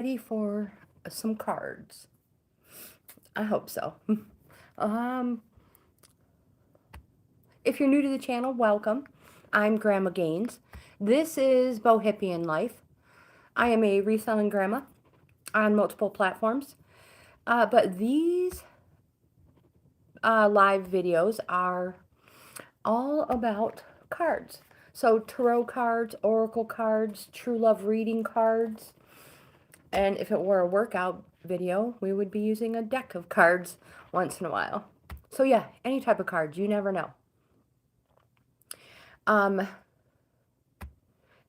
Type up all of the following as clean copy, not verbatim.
ready for some cards. I hope so. um, if you're new to the channel, welcome. I'm Grandma Gaines. This is Bohippian Life. I am a reselling grandma on multiple platforms. But these live videos are all about cards. So tarot cards, oracle cards, true love reading cards. And if it were a workout video, we would be using a deck of cards once in a while. So yeah, any type of cards, you never know.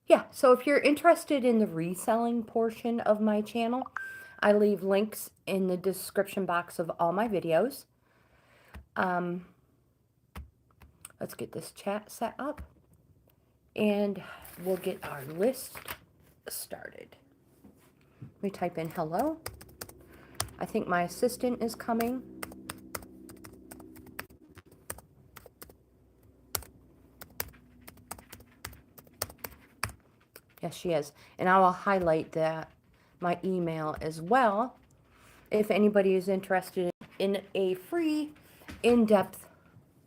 Yeah, so if you're interested in the reselling portion of my channel, I leave links in the description box of all my videos. Let's get this chat set up and we'll get our list started. We type in hello. I think my assistant is coming. Yes, she is. And I will highlight my email as well if anybody is interested in a free, in-depth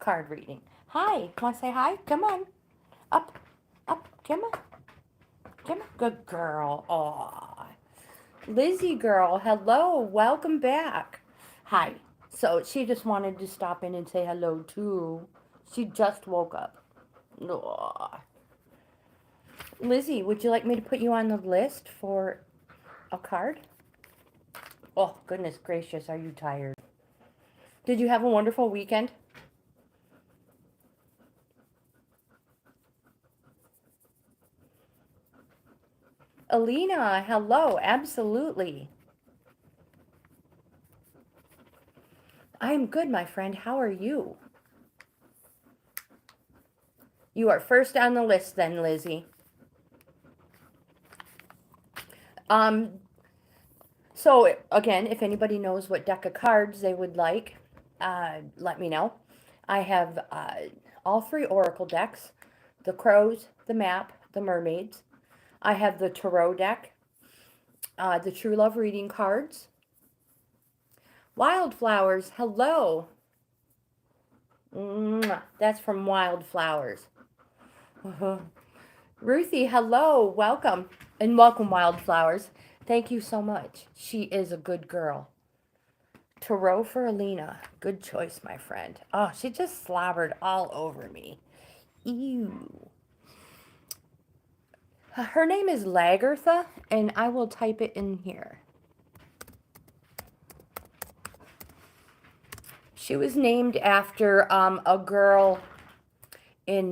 card reading. Hi, want to say hi? Come on. Up, come on. Come on. Good girl. Aw. Lizzie girl, hello. Welcome back. Hi. So she just wanted to stop in and say hello too. She just woke up. Aww. Lizzie, would you like me to put you on the list for a card? Oh, goodness gracious, are you tired? Did you have a wonderful weekend? Alina, hello, absolutely. I am good, my friend. How are you? You are first on the list then, Lizzie. So again, if anybody knows what deck of cards they would like, let me know. I have all three oracle decks, the crows, the map, the mermaids. I have the tarot deck, the true love reading cards. Wildflowers, hello. Mwah, that's from Wildflowers. Ruthie, hello, welcome. And welcome, Wildflowers. Thank you so much. She is a good girl. Tarot for Alina. Good choice, my friend. Oh, she just slobbered all over me. Ew. Her name is Lagertha, and I will type it in here. She was named after a girl in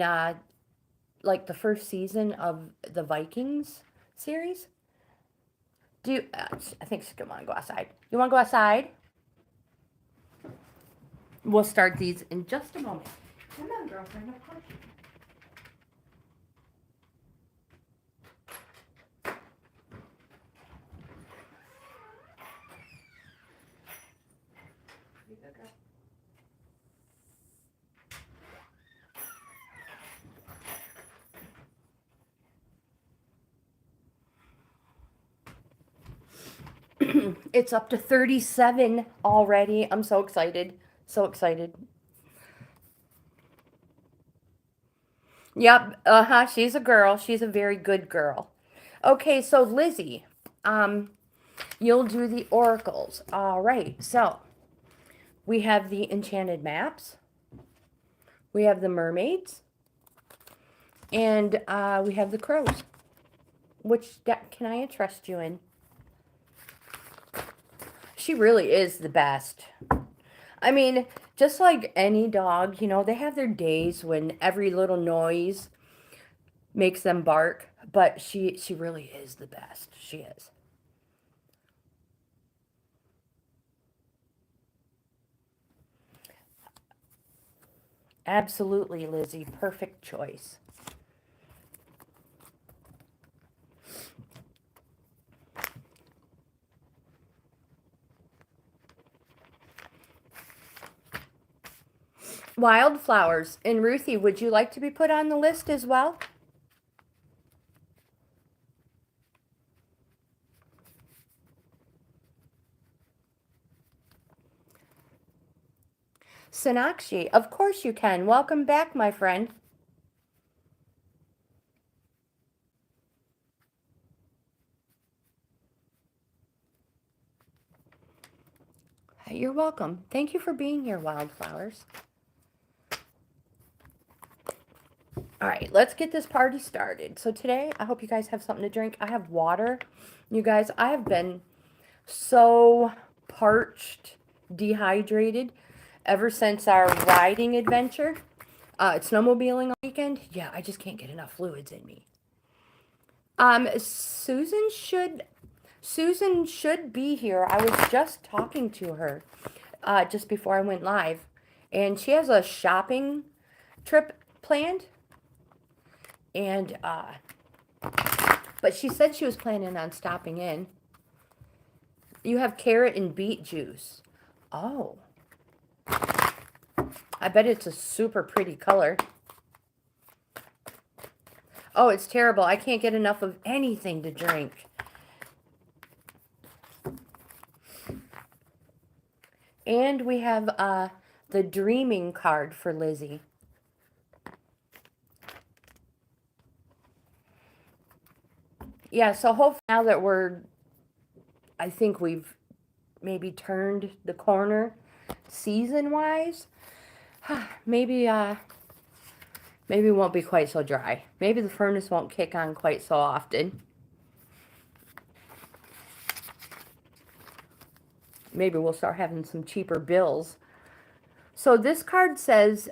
like the first season of the Vikings series. Do you, I think she's gonna want to go outside. You want to go outside? We'll start these in just a moment. Come on, girlfriend. Of course you can. It's up to 37 already. I'm so excited. So excited. Yep. She's a girl. She's a very good girl. Okay, so Lizzie, you'll do the oracles. All right. So we have the enchanted maps. We have the mermaids. And we have the crows. Which deck can I trust you in? She really is the best. I mean, just like any dog, you know, they have their days when every little noise makes them bark, but she really is the best. She is. Absolutely, Lizzie. Perfect choice. Wildflowers. And Ruthie, would you like to be put on the list as well? Sonakshi, of course you can. Welcome back, my friend. You're welcome. Thank you for being here, Wildflowers. All right, let's get this party started. So today, I hope you guys have something to drink. I have water. You guys, I have been so parched, dehydrated ever since our riding adventure. Snowmobiling all weekend. Yeah, I just can't get enough fluids in me. Susan should be here. I was just talking to her just before I went live, and she has a shopping trip planned, and but she said she was planning on stopping in. You have carrot and beet juice. Oh, I bet it's a super pretty color. Oh, it's terrible. I can't get enough of anything to drink. And we have the dreaming card for Lizzie. Yeah, so hopefully now that I think we've maybe turned the corner season-wise, maybe maybe it won't be quite so dry. Maybe the furnace won't kick on quite so often. Maybe we'll start having some cheaper bills. So this card says,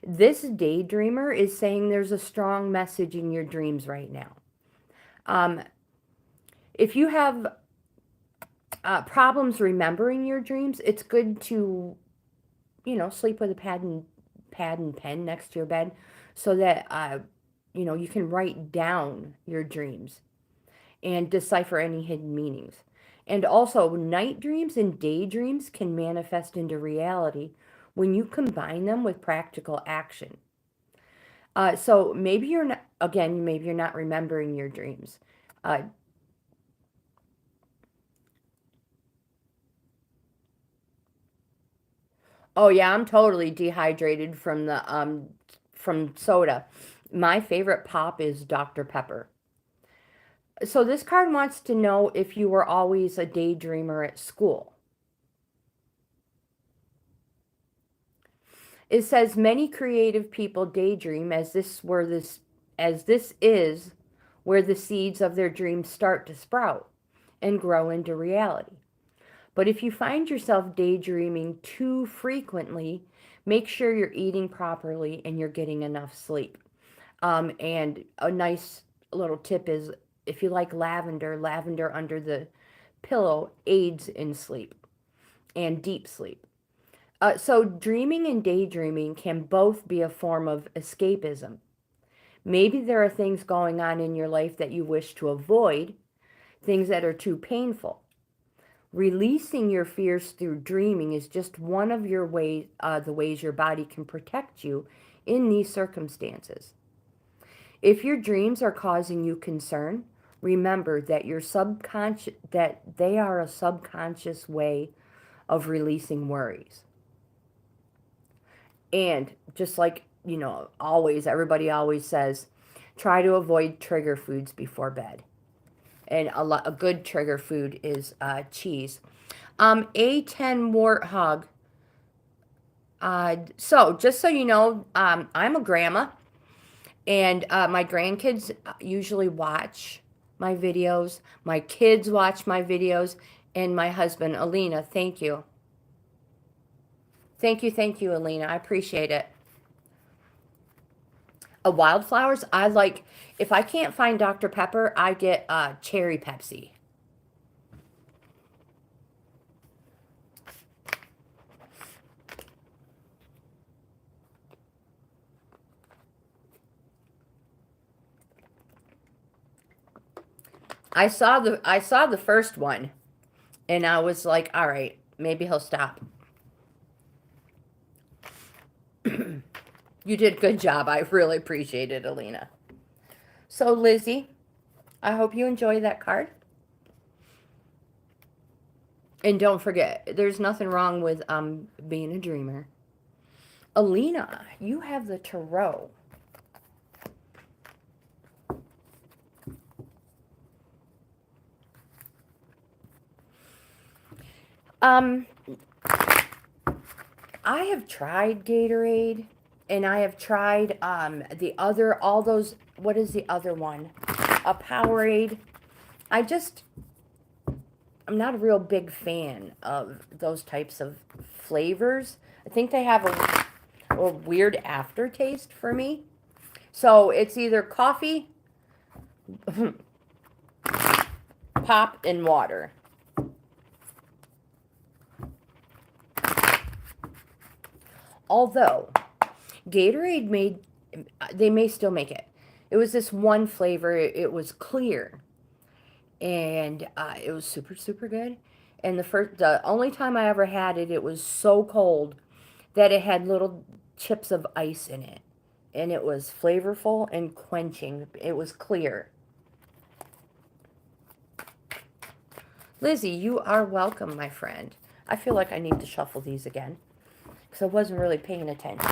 this daydreamer is saying there's a strong message in your dreams right now. If you have problems remembering your dreams, it's good to, sleep with a pad and pen next to your bed so that, you can write down your dreams and decipher any hidden meanings. And also, night dreams and daydreams can manifest into reality when you combine them with practical action. So maybe you're not, again, maybe you're not remembering your dreams. Oh yeah, I'm totally dehydrated from soda. My favorite pop is Dr. Pepper. So this card wants to know if you were always a daydreamer at school. It says many creative people daydream as this is where the seeds of their dreams start to sprout and grow into reality. But if you find yourself daydreaming too frequently, make sure you're eating properly and you're getting enough sleep. And a nice little tip is if you like lavender, lavender under the pillow aids in sleep and deep sleep. So dreaming and daydreaming can both be a form of escapism. Maybe there are things going on in your life that you wish to avoid, things that are too painful. Releasing your fears through dreaming is just one of the ways your body can protect you in these circumstances. If your dreams are causing you concern, remember that they are a subconscious way of releasing worries. And just like, everybody always says, try to avoid trigger foods before bed. And a good trigger food is cheese. A10 Warthog. So just so you know, I'm a grandma, and my grandkids usually watch my videos. My kids watch my videos, and my husband, Alina. Thank you. Thank you, Alina. I appreciate it. Wildflowers, I like, if I can't find Dr. Pepper, I get cherry Pepsi. I saw the first one, and I was like, all right, maybe he'll stop. You did a good job. I really appreciate it, Alina. So, Lizzie, I hope you enjoy that card. And don't forget, there's nothing wrong with being a dreamer. Alina, you have the tarot. Um, I have tried Gatorade, and I have tried all those, what is the other one? A Powerade. I'm not a real big fan of those types of flavors. I think they have a weird aftertaste for me. So it's either coffee, pop, and water. Although Gatorade they may still make it. It was this one flavor. It was clear, and it was super, super good. And the only time I ever had it, it was so cold that it had little chips of ice in it, and it was flavorful and quenching. It was clear. Lizzie, you are welcome, my friend. I feel like I need to shuffle these again because I wasn't really paying attention.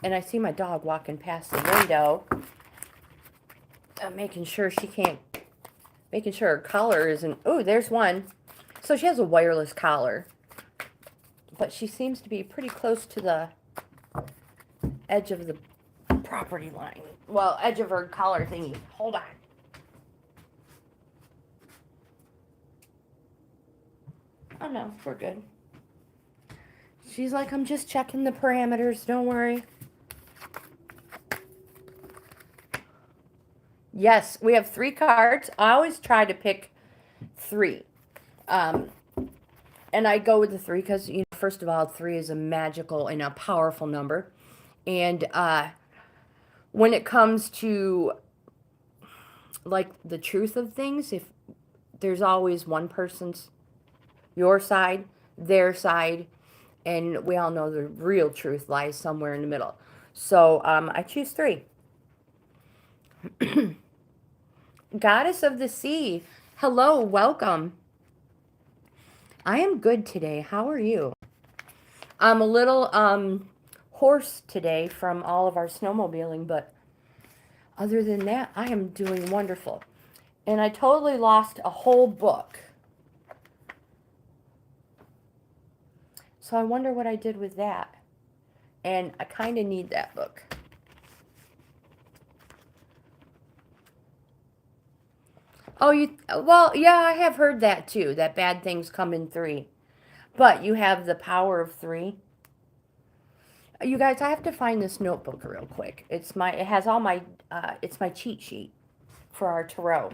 And I see my dog walking past the window, making sure her collar isn't, oh, there's one. So she has a wireless collar, but she seems to be pretty close to the edge of the property line. Well, edge of her collar thingy. Hold on. Oh no, we're good. She's like, I'm just checking the parameters, don't worry. Yes, we have 3 cards. I always try to pick 3. And I go with the 3 because, first of all, 3 is a magical and a powerful number. And when it comes to, like, the truth of things, if there's always one person's, your side, their side, and we all know the real truth lies somewhere in the middle. So I choose 3. Goddess of the Sea, hello, welcome. I am good today. How are you? I'm a little hoarse today from all of our snowmobiling, but other than that, I am doing wonderful. And I totally lost a whole book. So I wonder what I did with that. And I kind of need that book. Oh, well, yeah, I have heard that too, that bad things come in 3. But you have the power of 3. You guys, I have to find this notebook real quick. It has all my, it's my cheat sheet for our tarot.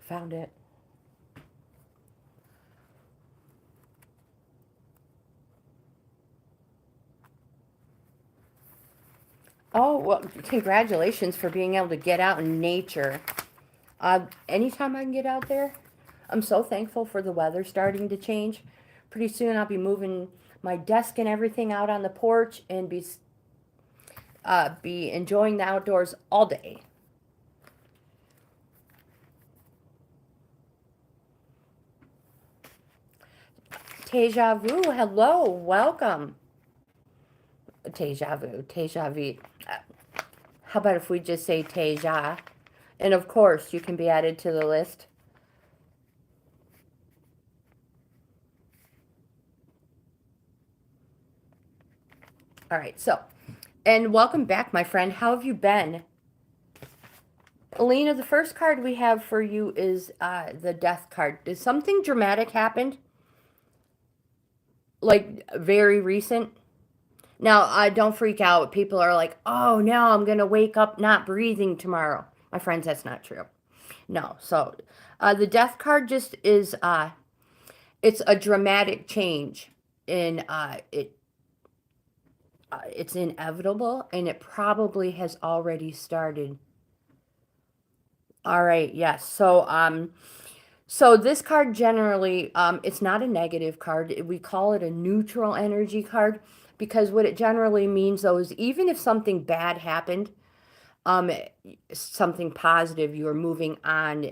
Found it. Oh, well, congratulations for being able to get out in nature. Anytime I can get out there, I'm so thankful for the weather starting to change. Pretty soon I'll be moving my desk and everything out on the porch and be enjoying the outdoors all day. Deja vu, hello, welcome. Deja vu, deja vu. How about if we just say Teja? And of course, you can be added to the list. All right, so, and welcome back, my friend. How have you been? Alina, the first card we have for you is the Death card. Did something dramatic happen? Like, very recent? Now, don't freak out. People are like, oh, no, I'm going to wake up not breathing tomorrow. My friends, that's not true. No, so the Death card just is it's a dramatic change, and it's inevitable, and it probably has already started. All right, yes. So this card generally, it's not a negative card. We call it a neutral energy card because what it generally means, though, is even if something bad happened, um, something positive, you're moving on,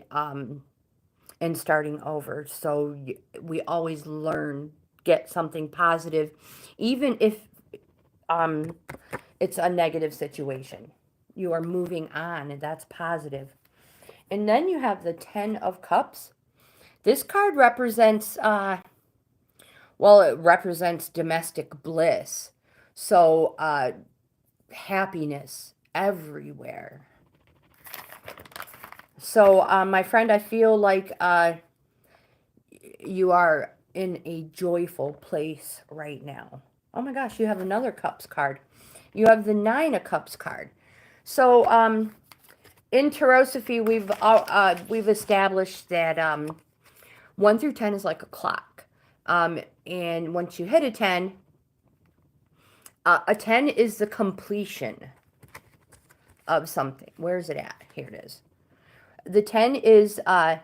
and starting over. So we always learn, get something positive, even if um, it's a negative situation. You are moving on, and that's positive. And then you have the Ten of Cups. This card represents, well, it represents domestic bliss. So, happiness everywhere. So, my friend, I feel like you are in a joyful place right now. Oh my gosh, you have another Cups card. You have the Nine of Cups card. So, in Tarosophy, we've established that 1 through 10 is like a clock. And once you hit a 10 is the completion of something. Where is it at? Here it is. The 10 is a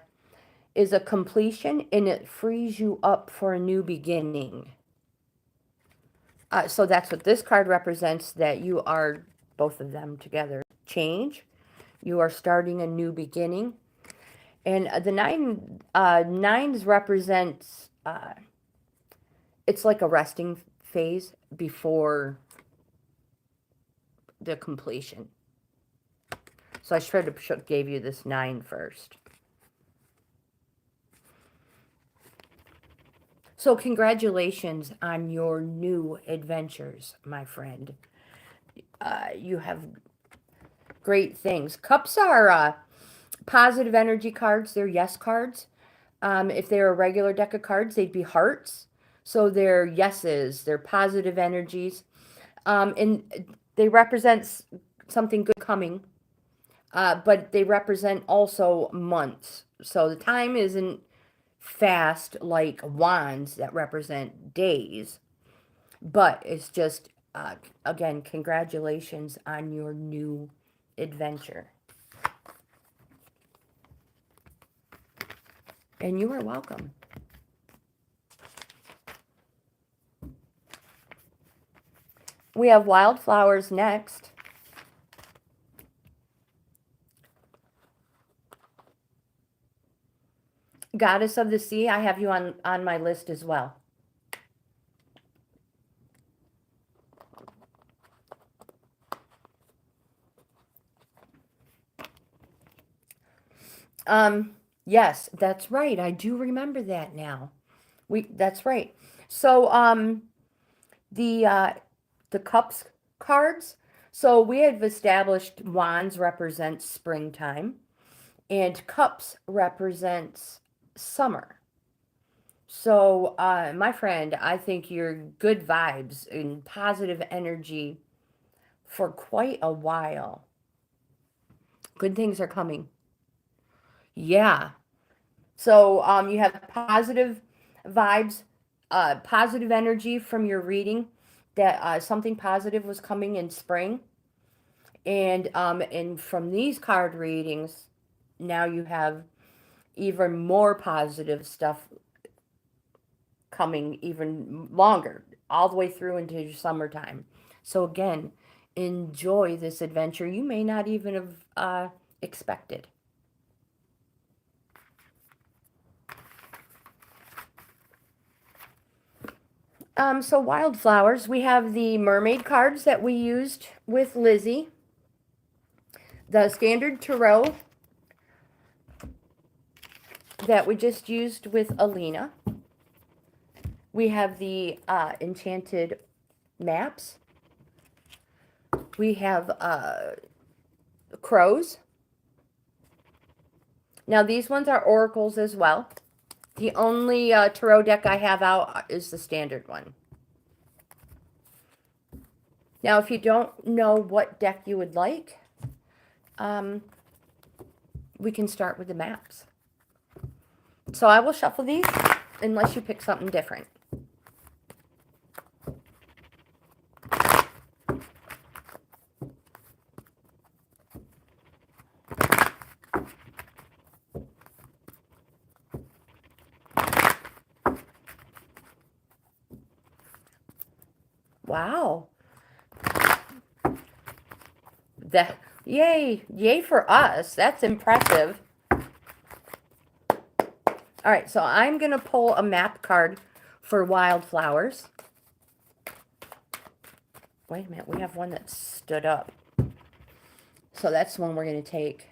completion, and it frees you up for a new beginning. So that's what this card represents, that you are, both of them together, change. You are starting a new beginning. And the nines represents, it's like a resting phase before the completion. So I should have gave you this 9 first. So congratulations on your new adventures, my friend. You have great things. Cups are positive energy cards. They're yes cards. If they're a regular deck of cards, they'd be hearts. So they're yeses. They're positive energies. And they represent something good coming. But they represent also months. So the time isn't fast like wands that represent days. But it's just, again, congratulations on your new adventure. And you are welcome. We have wildflowers next. Goddess of the Sea, I have you on my list as well. Yes, that's right. I do remember that now. That's right. So, the cups cards. So we have established wands represents springtime, and cups represents summer. So, my friend, I think you're good vibes and positive energy for quite a while. Good things are coming. Yeah. So, you have positive vibes, positive energy from your reading, that something positive was coming in spring. And from these card readings, now you have even more positive stuff coming even longer, all the way through into summertime. So again, enjoy this adventure you may not even have expected. So wildflowers, we have the mermaid cards that we used with Lizzie, the standard tarot that we just used with Alina. We have the enchanted maps. We have crows. Now these ones are oracles as well. The only tarot deck I have out is the standard one. Now, if you don't know what deck you would like, we can start with the maps. So I will shuffle these unless you pick something different. Wow. Yay for us. That's impressive. All right, so I'm going to pull a map card for wildflowers. Wait a minute, we have one that stood up. So that's the one we're going to take.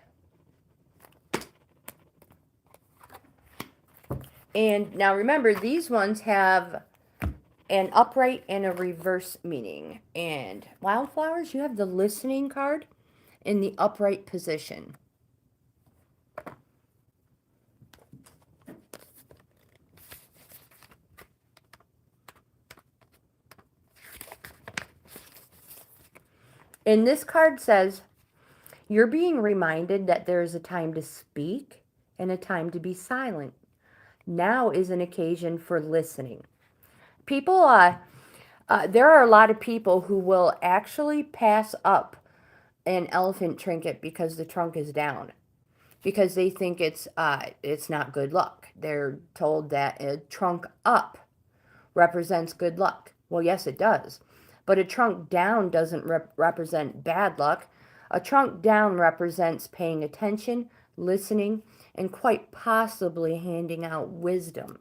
And now remember, these ones have an upright and a reverse meaning. And wildflowers, you have the listening card in the upright position. And this card says, you're being reminded that there is a time to speak and a time to be silent. Now is an occasion for listening. People, there are a lot of people who will actually pass up an elephant trinket because the trunk is down, because they think it's not good luck. They're told that a trunk up represents good luck. Well, yes, it does. But a trunk down doesn't represent bad luck. A trunk down represents paying attention, listening, and quite possibly handing out wisdom.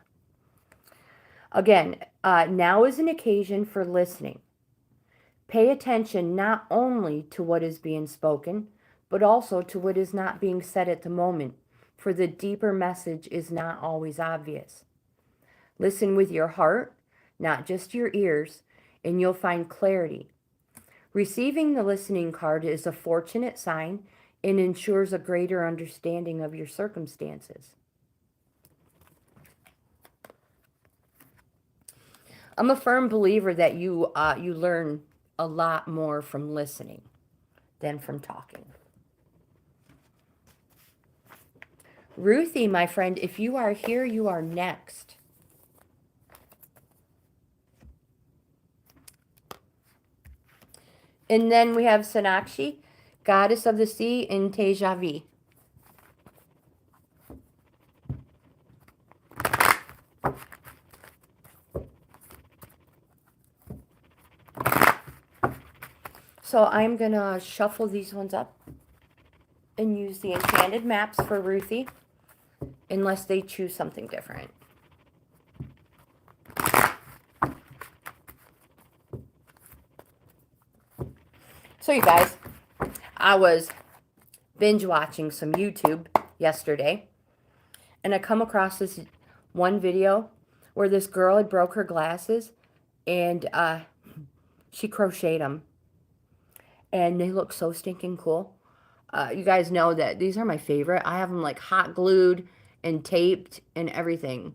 Again, now is an occasion for listening. Pay attention not only to what is being spoken, but also to what is not being said at the moment, for the deeper message is not always obvious. Listen with your heart, not just your ears, and you'll find clarity. Receiving the listening card is a fortunate sign and ensures a greater understanding of your circumstances. I'm a firm believer that you learn a lot more from listening than from talking. Ruthie, my friend, if you are here, you are next. And then we have Sonakshi, goddess of the sea, in Tejavi. So I'm going to shuffle these ones up and use the enchanted maps for Ruthie, unless they choose something different. So you guys, I was binge watching some YouTube yesterday, and I come across this one video where this girl had broke her glasses, and she crocheted them, and they look so stinking cool. You guys know that these are my favorite. I have them like hot glued and taped and everything.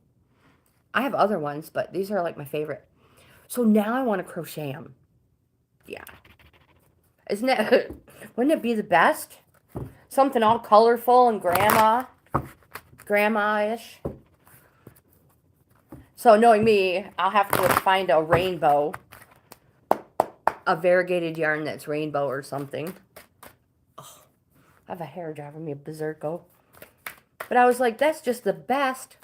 I have other ones, but these are like my favorite. So now I want to crochet them. Yeah. Isn't it, wouldn't it be the best? Something all colorful and grandma-ish. So knowing me, I'll have to find a rainbow, a variegated yarn that's rainbow or something. Oh, I have a hair driving me berserko. But I was like, that's just the best.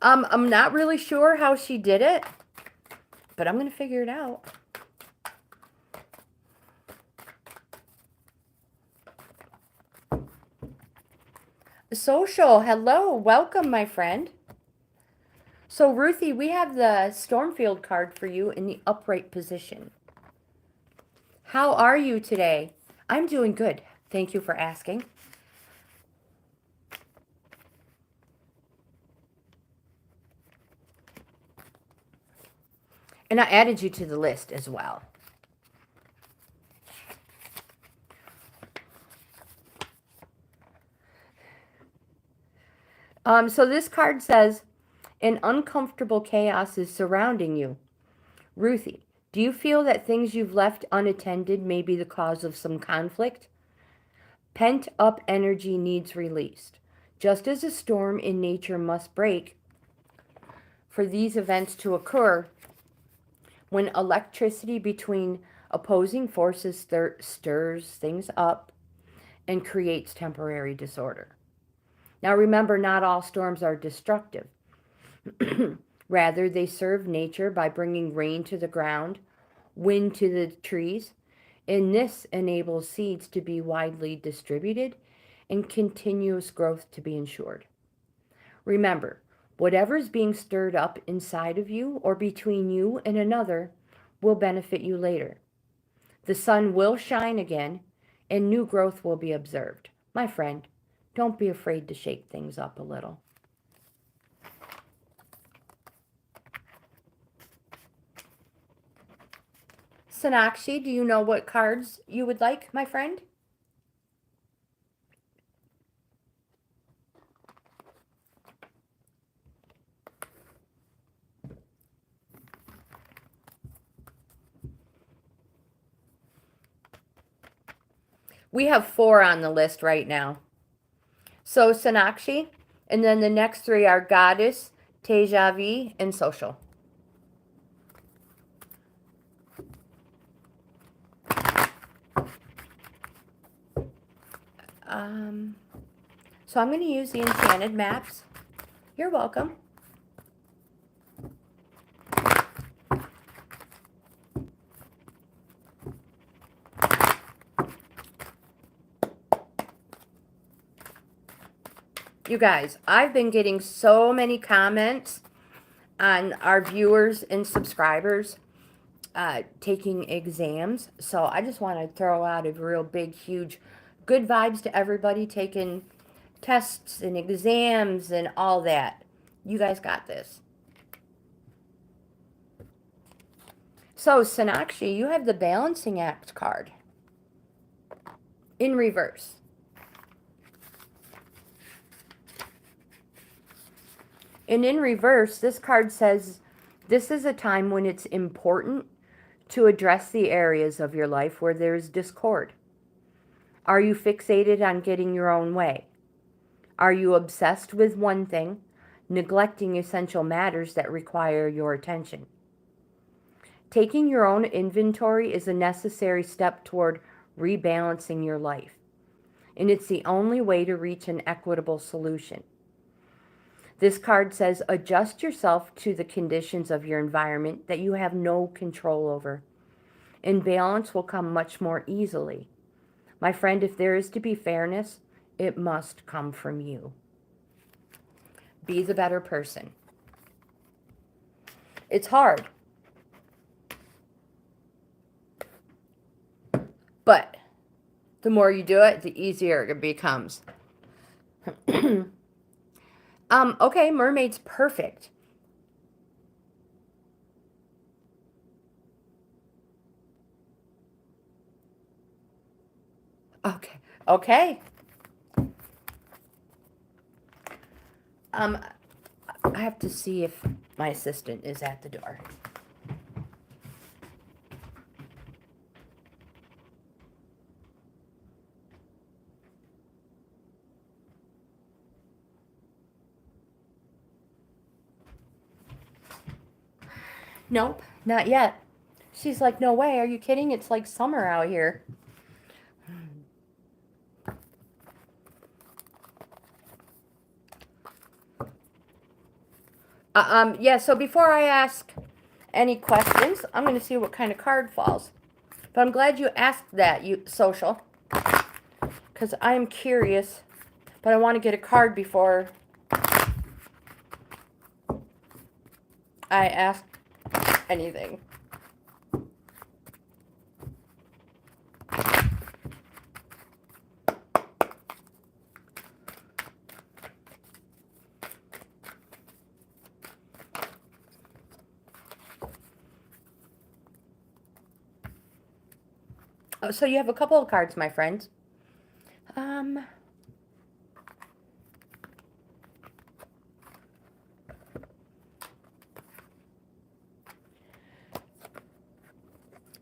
I'm not really sure how she did it, but I'm going to figure it out. Social, hello, welcome, my friend. So, Ruthie, we have the Stormfield card for you in the upright position. How are you today? I'm doing good. Thank you for asking. And I added you to the list as well. So this card says, an uncomfortable chaos is surrounding you. Ruthie, do you feel that things you've left unattended may be the cause of some conflict? Pent-up energy needs released. Just as a storm in nature must break for these events to occur, when electricity between opposing forces stirs things up and creates temporary disorder. Now remember, not all storms are destructive. Rather, they serve nature by bringing rain to the ground, wind to the trees, and this enables seeds to be widely distributed and continuous growth to be ensured. Remember, whatever is being stirred up inside of you or between you and another will benefit you later. The sun will shine again and new growth will be observed. My friend, don't be afraid to shake things up a little. Sonakshi, do you know what cards you would like, my friend? We have 4 on the list right now. So Sonakshi, and then the next 3 are Goddess, Tejavi, and Social. So I'm going to use the Enchanted Maps. You're welcome. You guys, I've been getting so many comments on our viewers and subscribers taking exams. So I just want to throw out a real big, huge good vibes to everybody taking tests and exams and all that. You guys got this. So, Sonakshi, you have the Balancing Act card in reverse. And in reverse, this card says, this is a time when it's important to address the areas of your life where there's discord. Are you fixated on getting your own way? Are you obsessed with one thing, neglecting essential matters that require your attention? Taking your own inventory is a necessary step toward rebalancing your life, and it's the only way to reach an equitable solution. This card says, adjust yourself to the conditions of your environment that you have no control over, and balance will come much more easily. My friend, if there is to be fairness, it must come from you. Be the better person. It's hard. But the more you do it, the easier it becomes. Okay, mermaid's perfect. Okay. I have to see if my assistant is at the door. Nope, not yet. She's like, no way, are you kidding? It's like summer out here. Yeah, so before I ask any questions, I'm going to see what kind of card falls. But I'm glad you asked that, you Social, because I'm curious, but I want to get a card before I ask anything. Oh, so you have a couple of cards, my friends.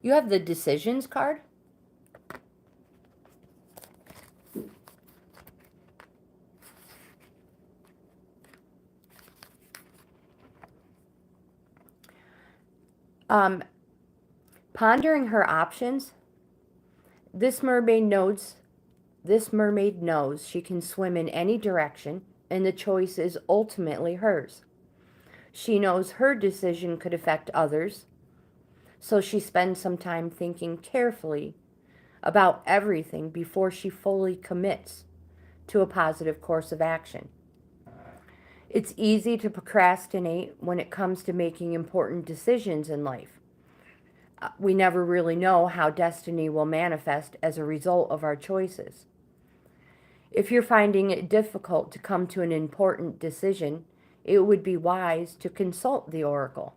You have the Decisions card. Um, Pondering her options, this mermaid knows she can swim in any direction, and the choice is ultimately hers. She knows her decision could affect others, so she spends some time thinking carefully about everything before she fully commits to a positive course of action. It's easy to procrastinate when it comes to making important decisions in life. We never really know how destiny will manifest as a result of our choices. If you're finding it difficult to come to an important decision, it would be wise to consult the oracle.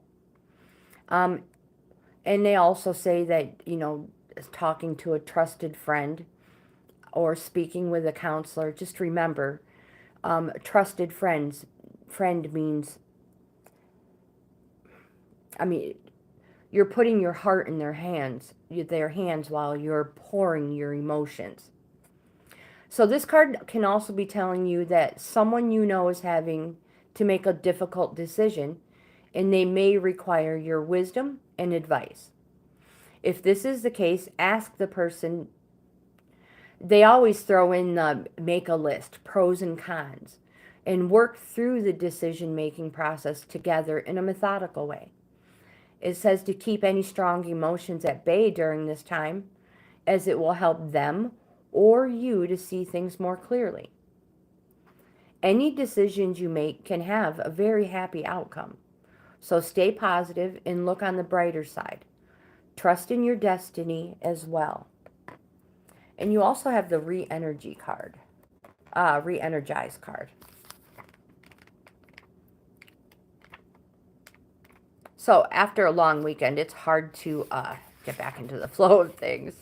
Um, and they also say that, talking to a trusted friend or speaking with a counselor, just remember, trusted friend means, I mean, you're putting your heart in their hands while you're pouring your emotions. So this card can also be telling you that someone you know is having to make a difficult decision, and they may require your wisdom and advice. If this is the case, ask the person. They always throw in the make a list, pros and cons, and work through the decision-making process together in a methodical way. It says to keep any strong emotions at bay during this time, as it will help them or you to see things more clearly. Any decisions you make can have a very happy outcome. So stay positive and look on the brighter side. Trust in your destiny as well. And you also have the re-energize card. So after a long weekend, it's hard to get back into the flow of things.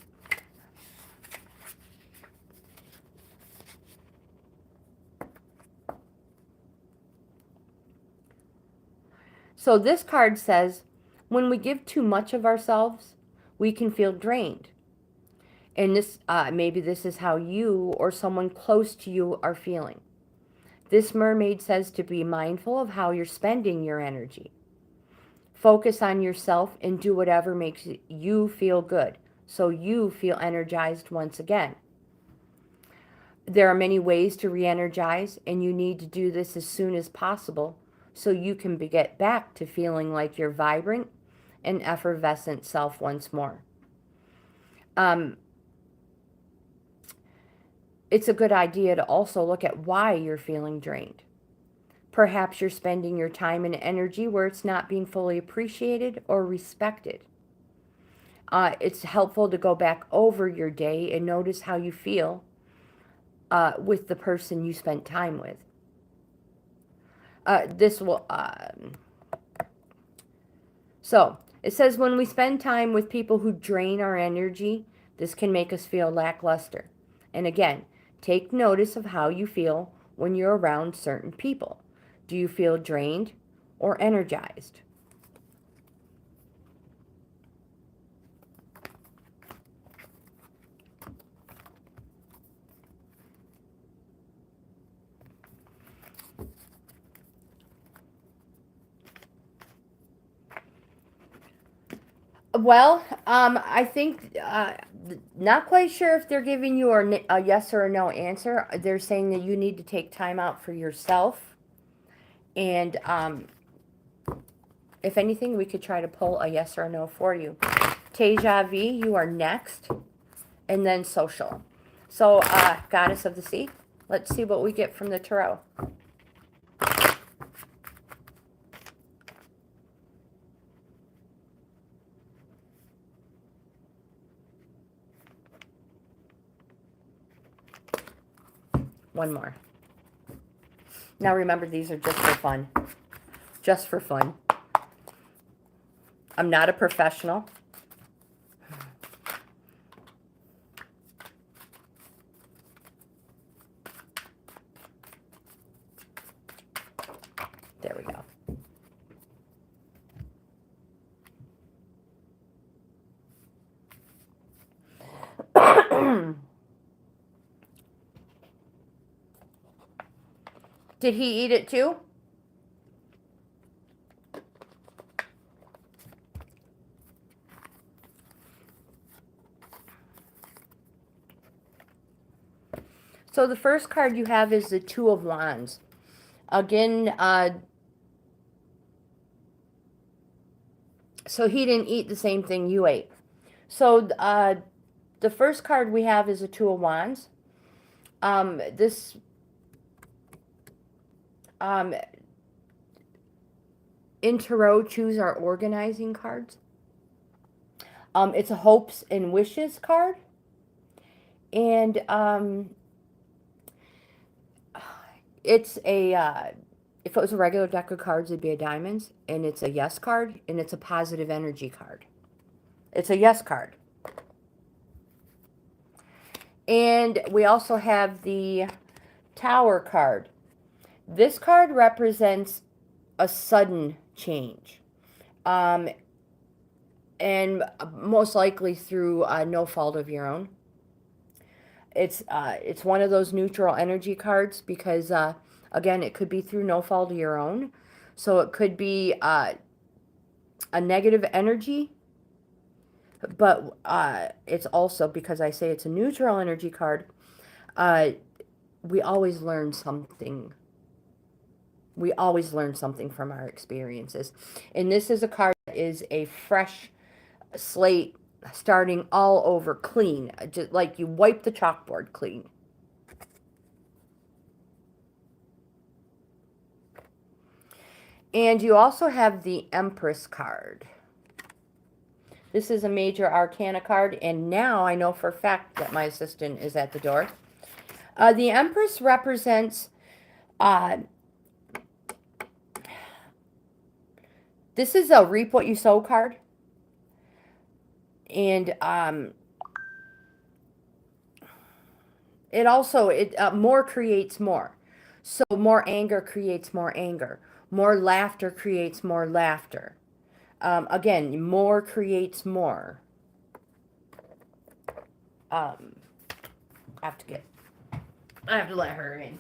So this card says, when we give too much of ourselves, we can feel drained. And maybe this is how you or someone close to you are feeling. This mermaid says to be mindful of how you're spending your energy. Focus on yourself and do whatever makes you feel good, so you feel energized once again. There are many ways to re-energize, and you need to do this as soon as possible so you can get back to feeling like your vibrant and effervescent self once more. It's a good idea to also look at why you're feeling drained. Perhaps you're spending your time and energy where it's not being fully appreciated or respected. It's helpful to go back over your day and notice how you feel with the person you spent time with. So, it says when we spend time with people who drain our energy, this can make us feel lackluster. And again, take notice of how you feel when you're around certain people. Do you feel drained or energized? Well, I think, not quite sure if they're giving you a yes or a no answer. They're saying that you need to take time out for yourself. And if anything, we could try to pull a yes or a no for you. Teja V, you are next. And then social. So, Goddess of the Sea, let's see what we get from the tarot. One more. Now remember, these are just for fun. Just for fun. I'm not a professional. There we go. Did he eat it too? So the first card you have is the Two of Wands. Again, so he didn't eat the same thing you ate. So the first card we have is the Two of Wands. This in tarot, choose our organizing cards. It's a hopes and wishes card. And it's a, if it was a regular deck of cards, it'd be a diamonds. And it's a yes card, and it's a positive energy card. It's a yes card. And we also have the Tower card. This card represents a sudden change. And most likely through no fault of your own. It's one of those neutral energy cards because, again, it could be through no fault of your own. So it could be a negative energy, but it's also, because I say it's a neutral energy card, we always learn something. We always learn something from our experiences. And this is a card that is a fresh slate, starting all over, clean, just like you wipe the chalkboard clean. And you also have the Empress card. This is a major arcana card, and now I know for a fact that my assistant is at the door. The Empress represents, this is a reap what you sow card. And it also, more creates more. So more anger creates more anger. More laughter creates more laughter. Again, more creates more. I have to let her in.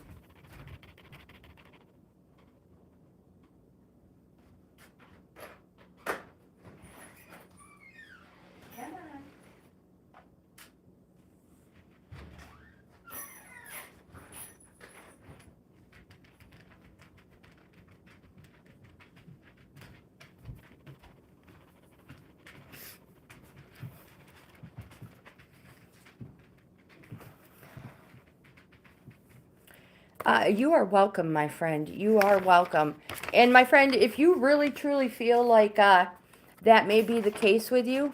You are welcome, my friend. You are welcome. And my friend, if you really truly feel like that may be the case with you,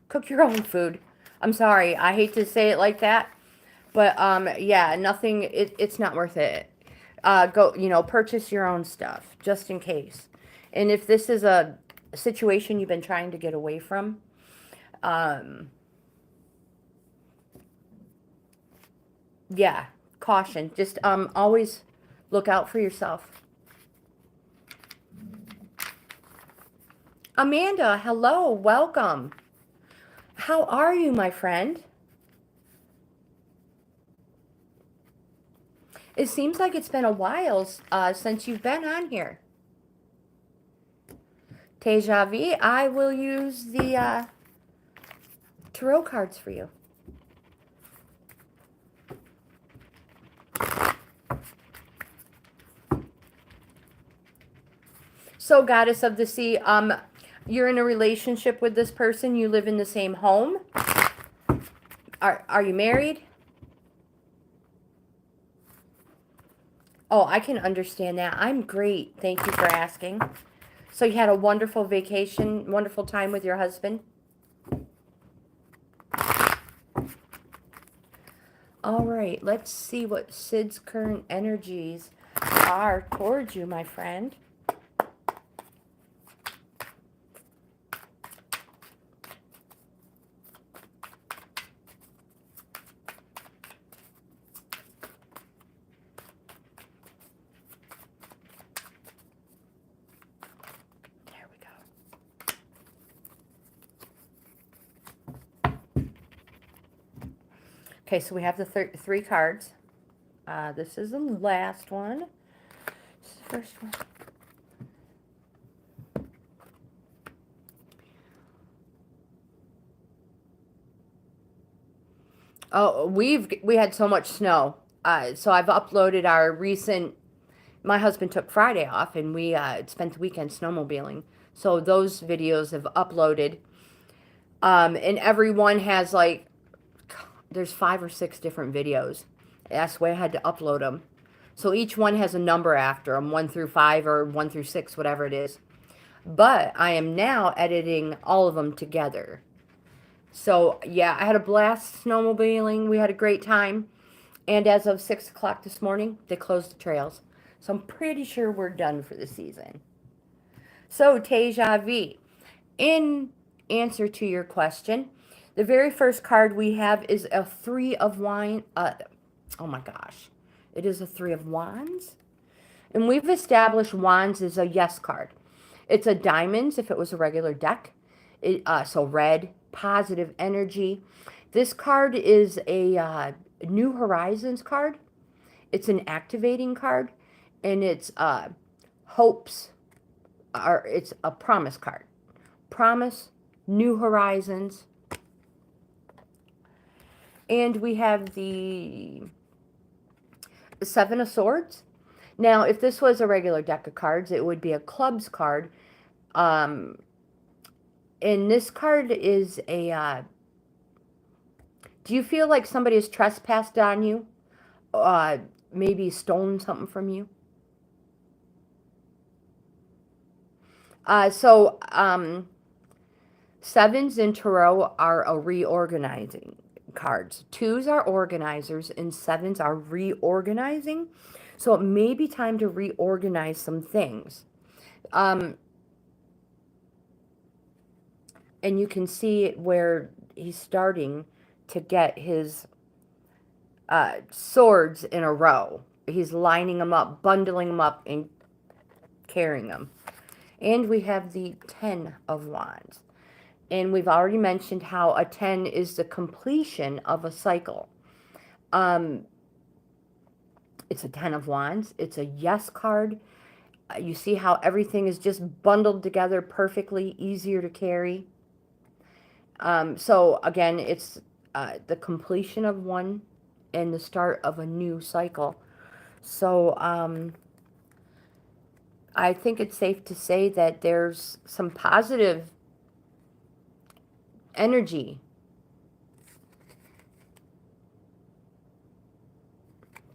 cook your own food. I'm sorry, I hate to say it like that, but yeah, nothing. It's not worth it. Go, purchase your own stuff just in case. And if this is a situation you've been trying to get away from, yeah. Caution. Just always look out for yourself. Amanda, hello, welcome. How are you, my friend? It seems like it's been a while since you've been on here. Teja V, I will use the tarot cards for you. So, Goddess of the Sea, you're in a relationship with this person. You live in the same home. Are you married? Oh, I can understand that. I'm great. Thank you for asking. So you had a wonderful vacation, wonderful time with your husband? All right, let's see what Sid's current energies are towards you, my friend. Okay, so we have the three cards. This is the last one. This is the first one. Oh, we had so much snow. So I've uploaded our recent. My husband took Friday off, and we spent the weekend snowmobiling. So those videos have uploaded, and everyone has like there's 5 or 6 different videos. That's why I had to upload them. So each one has a number after them, 1 through 5 or 1 through 6, whatever it is. But I am now editing all of them together. So yeah, I had a blast snowmobiling. We had a great time. And as of 6 o'clock this morning, they closed the trails. So I'm pretty sure we're done for the season. So, Teja V, in answer to your question, the very first card we have is a 3 of oh my gosh. It is a 3 of Wands. And we've established Wands as a yes card. It's a diamonds if it was a regular deck. So red, positive energy. This card is a New Horizons card. It's an activating card. And it's hopes, or it's a promise card. Promise, New Horizons. And we have the 7 of Swords. Now, if this was a regular deck of cards, it would be a clubs card. And this card is a, do you feel like somebody has trespassed on you? Maybe stolen something from you? Sevens in Tarot are a reorganizing cards. 2s are organizers and 7s are reorganizing. So it may be time to reorganize some things. And you can see where he's starting to get his swords in a row. He's lining them up, bundling them up, and carrying them. And we have the 10 of Wands. And we've already mentioned how a 10 is the completion of a cycle. It's a 10 of Wands. It's a yes card. You see how everything is just bundled together perfectly, easier to carry. So again, it's the completion of one and the start of a new cycle. So I think it's safe to say that there's some positive energy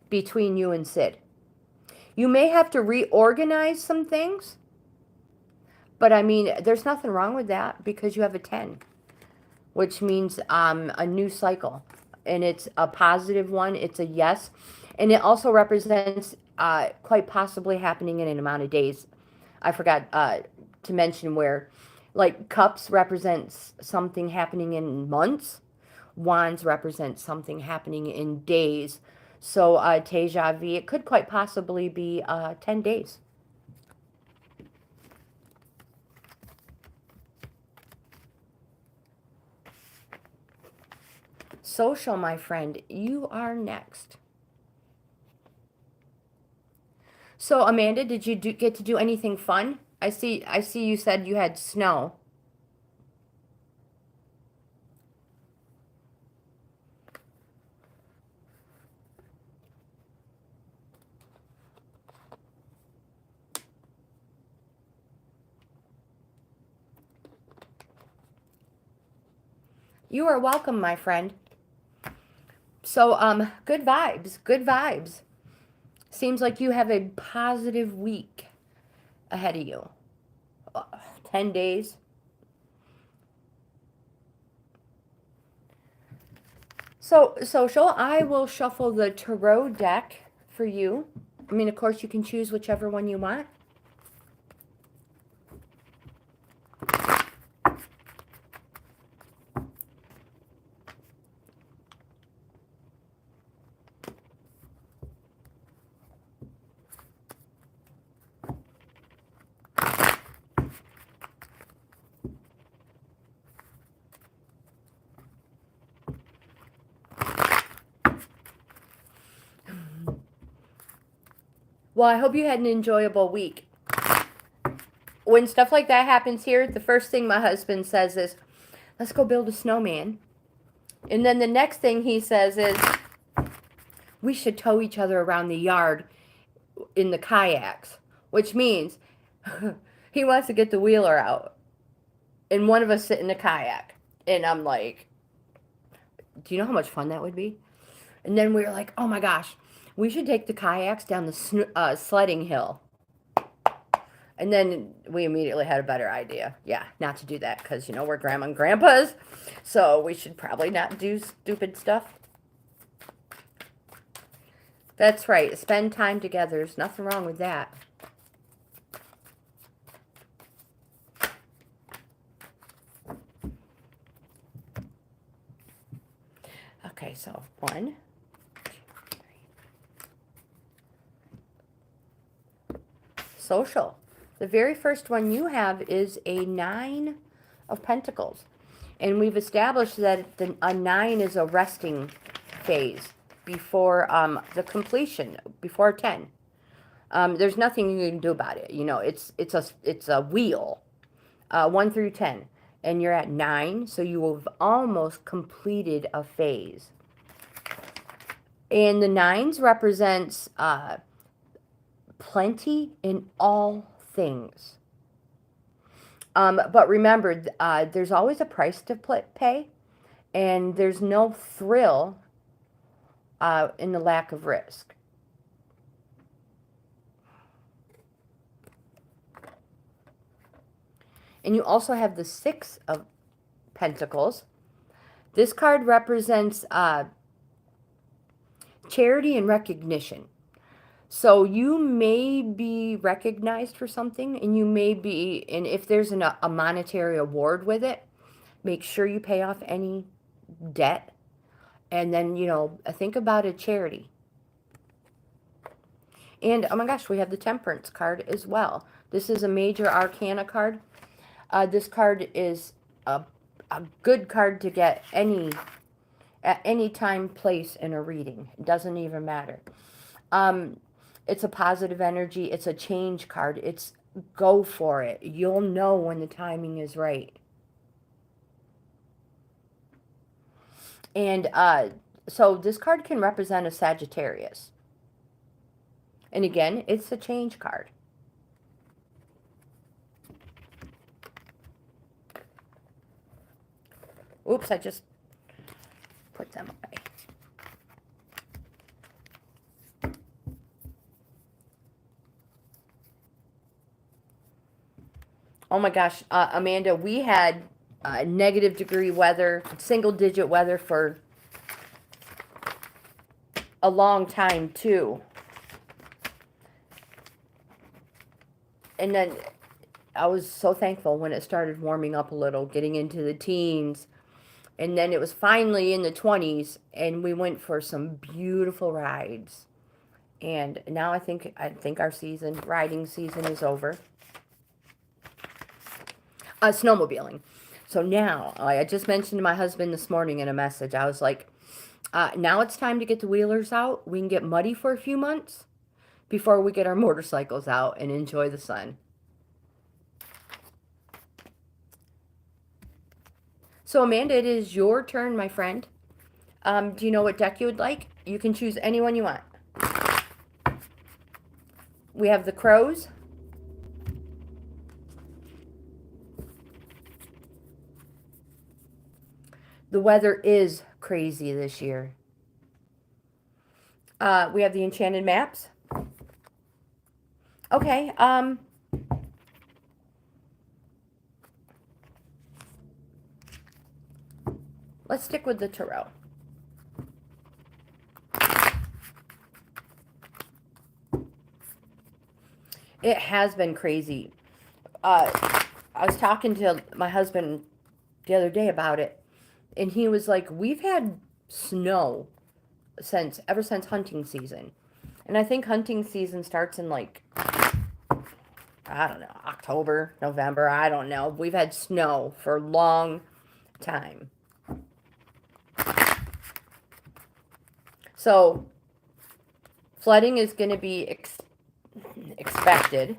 between you and Sid. You may have to reorganize some things, but I mean, there's nothing wrong with that because you have a 10, which means a new cycle, and it's a positive one. It's a yes, and it also represents quite possibly happening in an amount of days. I forgot to mention where, like, cups represents something happening in months. Wands represents something happening in days. So, Teja V, it could quite possibly be 10 days. Social, my friend, you are next. So, Amanda, did you get to do anything fun? I see you said you had snow. You are welcome, my friend. So, good vibes, good vibes. Seems like you have a positive week ahead of you. 10 days. So, social, I will shuffle the tarot deck for you. I mean, of course, you can choose whichever one you want. Well, I hope you had an enjoyable week. When stuff like that happens here, the first thing my husband says is, let's go build a snowman. And then the next thing he says is, we should tow each other around the yard in the kayaks, which means he wants to get the wheeler out and one of us sit in the kayak. And I'm like, do you know how much fun that would be? And then we were like, oh my gosh, we should take the kayaks down the sledding hill. And then we immediately had a better idea. Yeah, not to do that because, you know, we're grandma and grandpas. So we should probably not do stupid stuff. That's right. Spend time together. There's nothing wrong with that. Okay, so 1, 2, 3. Social. The very first one you have is a 9 of Pentacles. And we've established that a 9 is a resting phase before the completion, before 10. There's nothing you can do about it. You know, it's a wheel, 1 through 10. And you're at 9, so you have almost completed a phase. And the 9s represents plenty in all things. But remember, there's always a price to pay, and there's no thrill in the lack of risk. And you also have the 6 of Pentacles. This card represents charity and recognition. So you may be recognized for something, and you may be, and if there's a monetary award with it, make sure you pay off any debt. And then, you know, think about a charity. And, oh my gosh, we have the Temperance card as well. This is a major arcana card. This card is a good card to get at any time, place in a reading. It doesn't even matter. It's a positive energy. It's a change card. It's go for it. You'll know when the timing is right. And so this card can represent a Sagittarius. And again, it's a change card. Oops, I just put them away. Oh my gosh, Amanda, we had negative degree weather, single digit weather for a long time too. And then I was so thankful when it started warming up a little, getting into the teens. And then it was finally in the 20s, and we went for some beautiful rides. And now I think our riding season is over. Snowmobiling. So now, I just mentioned to my husband this morning in a message, I was like, now it's time to get the wheelers out. We can get muddy for a few months before we get our motorcycles out and enjoy the sun. So Amanda, it is your turn, my friend. Do you know what deck you would like? You can choose any one you want. We have the Crows. The weather is crazy this year. We have the Enchanted Maps. Okay, let's stick with the Tarot. It has been crazy. I was talking to my husband the other day about it, and he was like, we've had snow ever since hunting season. And I think hunting season starts in like, I don't know, October, November, I don't know. We've had snow for a long time. So, flooding is going to be expected.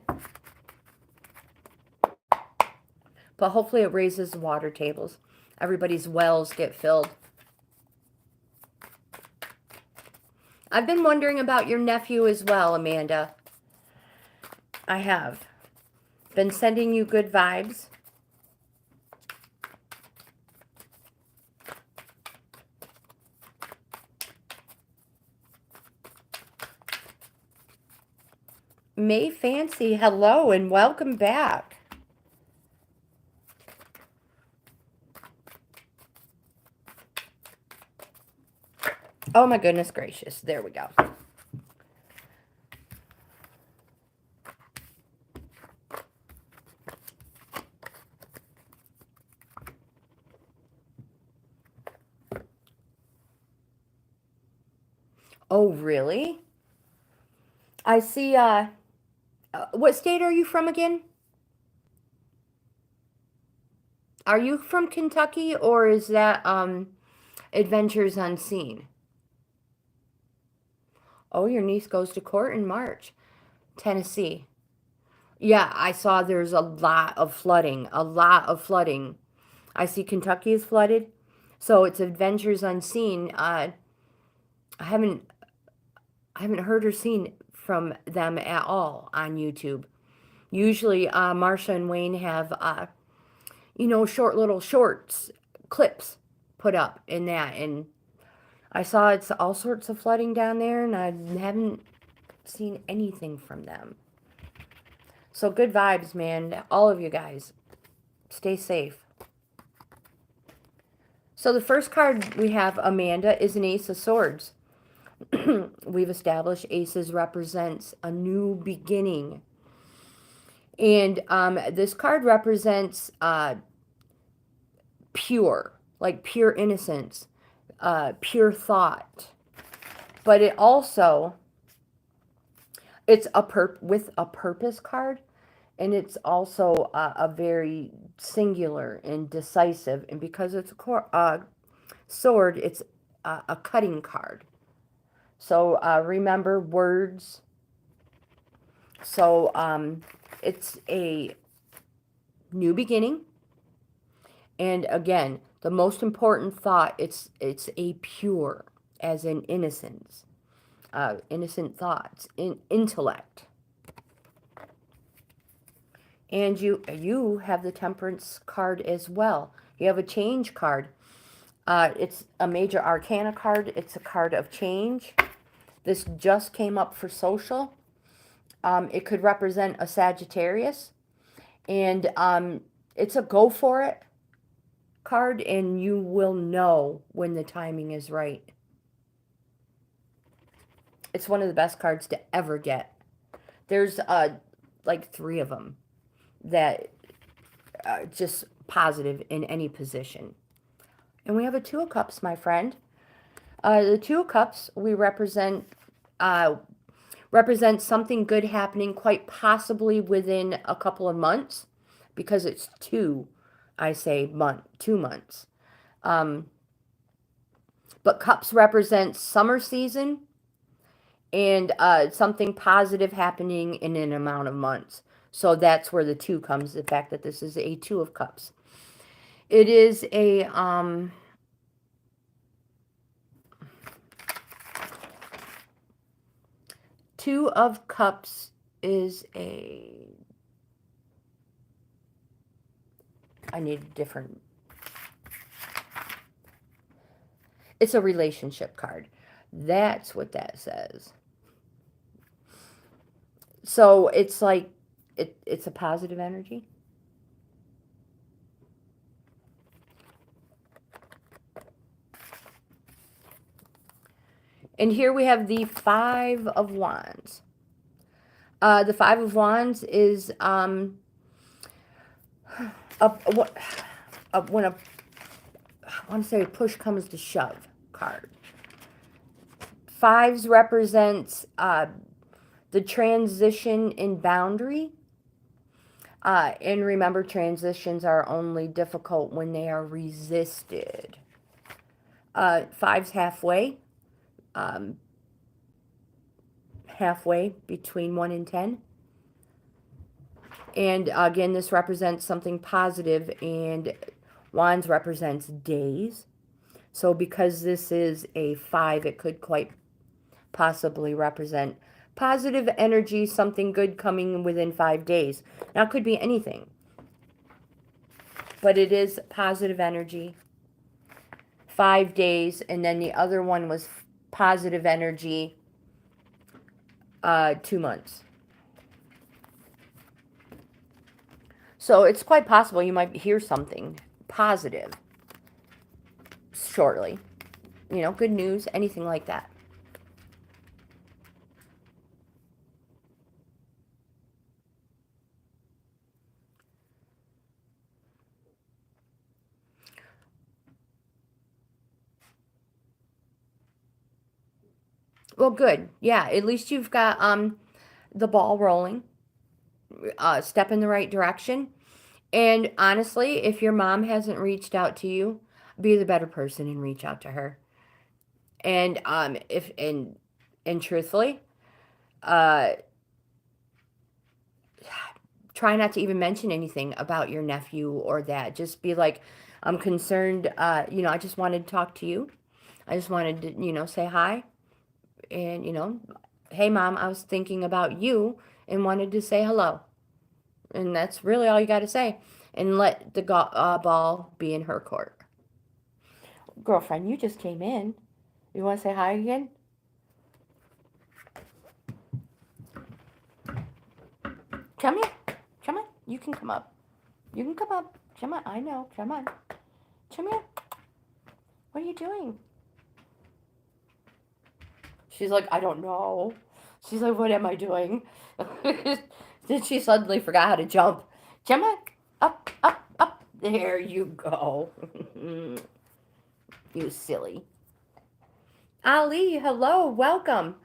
But hopefully it raises the water tables. Everybody's wells get filled. I've been wondering about your nephew as well, Amanda. I have been sending you good vibes. May Fancy, hello and welcome back. Oh my goodness gracious. There we go. Oh, really? I see, what state are you from again? Are you from Kentucky or is that, Adventures Unseen? Oh, your niece goes to court in March. Tennessee. Yeah, I saw there's a lot of flooding. A lot of flooding. I see Kentucky is flooded. So it's Adventures Unseen. I haven't heard or seen from them at all on YouTube. Usually, Marsha and Wayne have, short little shorts, clips put up in that. And I saw it's all sorts of flooding down there, and I haven't seen anything from them. So good vibes, man. All of you guys. Stay safe. So the first card we have, Amanda, is an Ace of Swords. We've established aces represents a new beginning. And this card represents pure, like pure innocence, pure thought. But it also, it's with a purpose card. And it's also a very singular and decisive. And because it's a sword, it's a cutting card. So remember words. So it's a new beginning. And again, the most important thought, it's a pure, as in innocence. Innocent thoughts, intellect. And you have the Temperance card as well. You have a change card. It's a major arcana card. It's a card of change. This just came up for social. It could represent a Sagittarius. And it's a go for it card, and you will know when the timing is right. It's one of the best cards to ever get. There's like 3 of them that just positive in any position. And we have a 2 of Cups, my friend. The 2 of Cups, we represent something good happening quite possibly within a couple of months, because it's 2, I say 2 months. But Cups represents summer season and something positive happening in an amount of months. So that's where the 2 comes, the fact that this is a 2 of Cups. It is a 2 of Cups is a, I need a different, it's a relationship card. That's what that says. So it's like, it's a positive energy. And here we have the 5 of Wands. The 5 of Wands is when I want to say push comes to shove card. 5s represents the transition in boundary. And remember, transitions are only difficult when they are resisted. 5's halfway. Halfway between 1 and 10. And again, this represents something positive, and Wands represents days. So because this is a 5, it could quite possibly represent positive energy, something good coming within 5 days. Now, it could be anything, but it is positive energy. 5 days, and then the other one was positive energy, 2 months. So it's quite possible you might hear something positive shortly. You know, good news, anything like that. Well, good. Yeah, at least you've got the ball rolling, step in the right direction. And honestly, if your mom hasn't reached out to you, be the better person and reach out to her. And if and truthfully, uh try not to even mention anything about your nephew or that. Just be like, I'm concerned, you know, I just wanted to talk to you. I just wanted to, you know, say hi. And, you know, hey, Mom, I was thinking about you and wanted to say hello. And that's really all you got to say. And let the ball be in her court. Girlfriend, you just came in. You want to say hi again? Come here. Come on. You can come up. You can come up. Come on. I know. Come on. Come here. What are you doing? She's like, I don't know. She's like, what am I doing? Then she suddenly forgot how to jump. Come on. Up, up, up. There you go. You silly. Ali, hello. Welcome.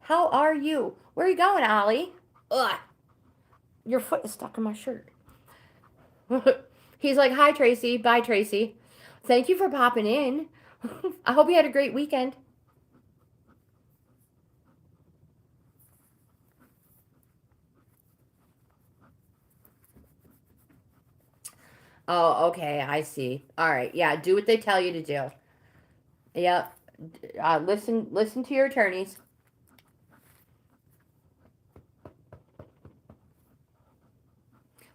How are you? Where are you going, Ali? Ugh. Your foot is stuck in my shirt. He's like, hi, Tracy. Bye, Tracy. Thank you for popping in. I hope you had a great weekend. Oh, okay. I see. All right. Yeah, do what they tell you to do. Yep. Listen to your attorneys.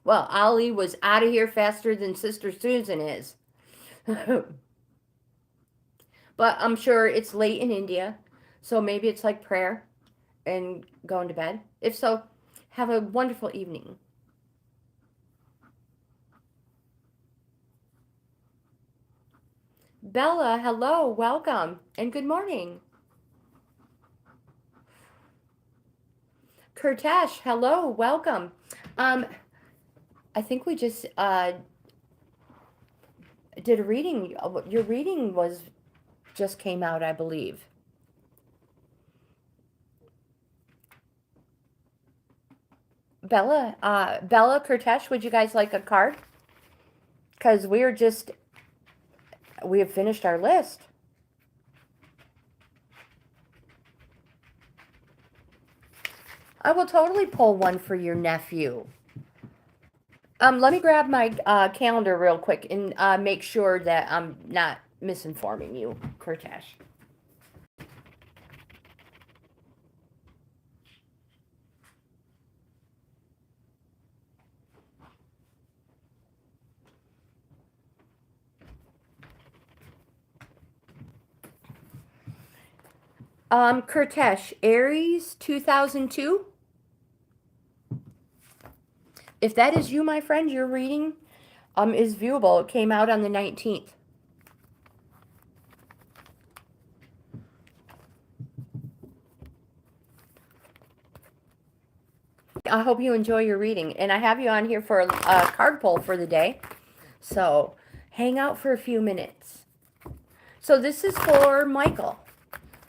Well, Ali was out of here faster than Sister Susan is. But I'm sure it's late in India, so maybe it's like prayer and going to bed. If so, have a wonderful evening. Bella, hello, welcome, and good morning. Kurtesh, hello, welcome. I think we just did a reading. Your reading just came out, I believe. Bella, Kurtesh, would you guys like a card? Because we have finished our list. I will totally pull one for your nephew. Let me grab my calendar real quick and make sure that I'm not misinforming you, Kurtesh. Kurtesh, Aries 2002. If that is you, my friend, your reading is viewable. It came out on the 19th. I hope you enjoy your reading. And I have you on here for a card pull for the day. So hang out for a few minutes. So this is for Michael.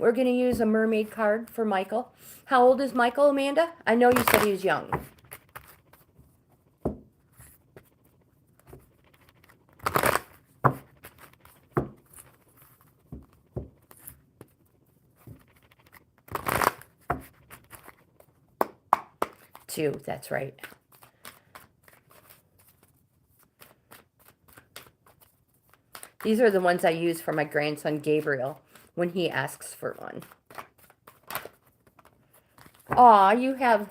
We're going to use a mermaid card for Michael. How old is Michael, Amanda? I know you said he was young. Two, that's right. These are the ones I use for my grandson Gabriel when he asks for one. Aw, you have,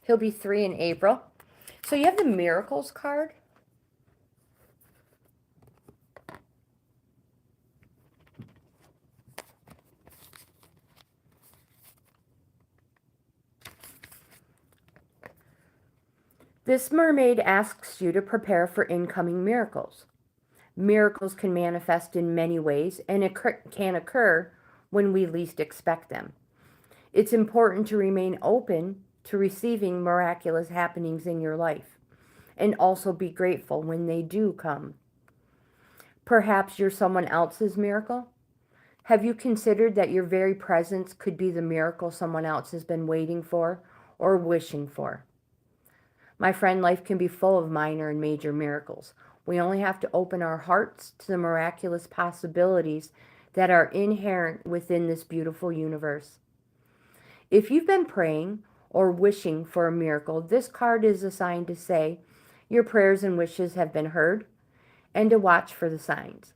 he'll be 3 in April. So you have the Miracles card. This mermaid asks you to prepare for incoming miracles. Miracles can manifest in many ways and can occur when we least expect them. It's important to remain open to receiving miraculous happenings in your life and also be grateful when they do come. Perhaps you're someone else's miracle. Have you considered that your very presence could be the miracle someone else has been waiting for or wishing for? My friend, life can be full of minor and major miracles. We only have to open our hearts to the miraculous possibilities that are inherent within this beautiful universe. If you've been praying or wishing for a miracle, this card is assigned to say your prayers and wishes have been heard and to watch for the signs.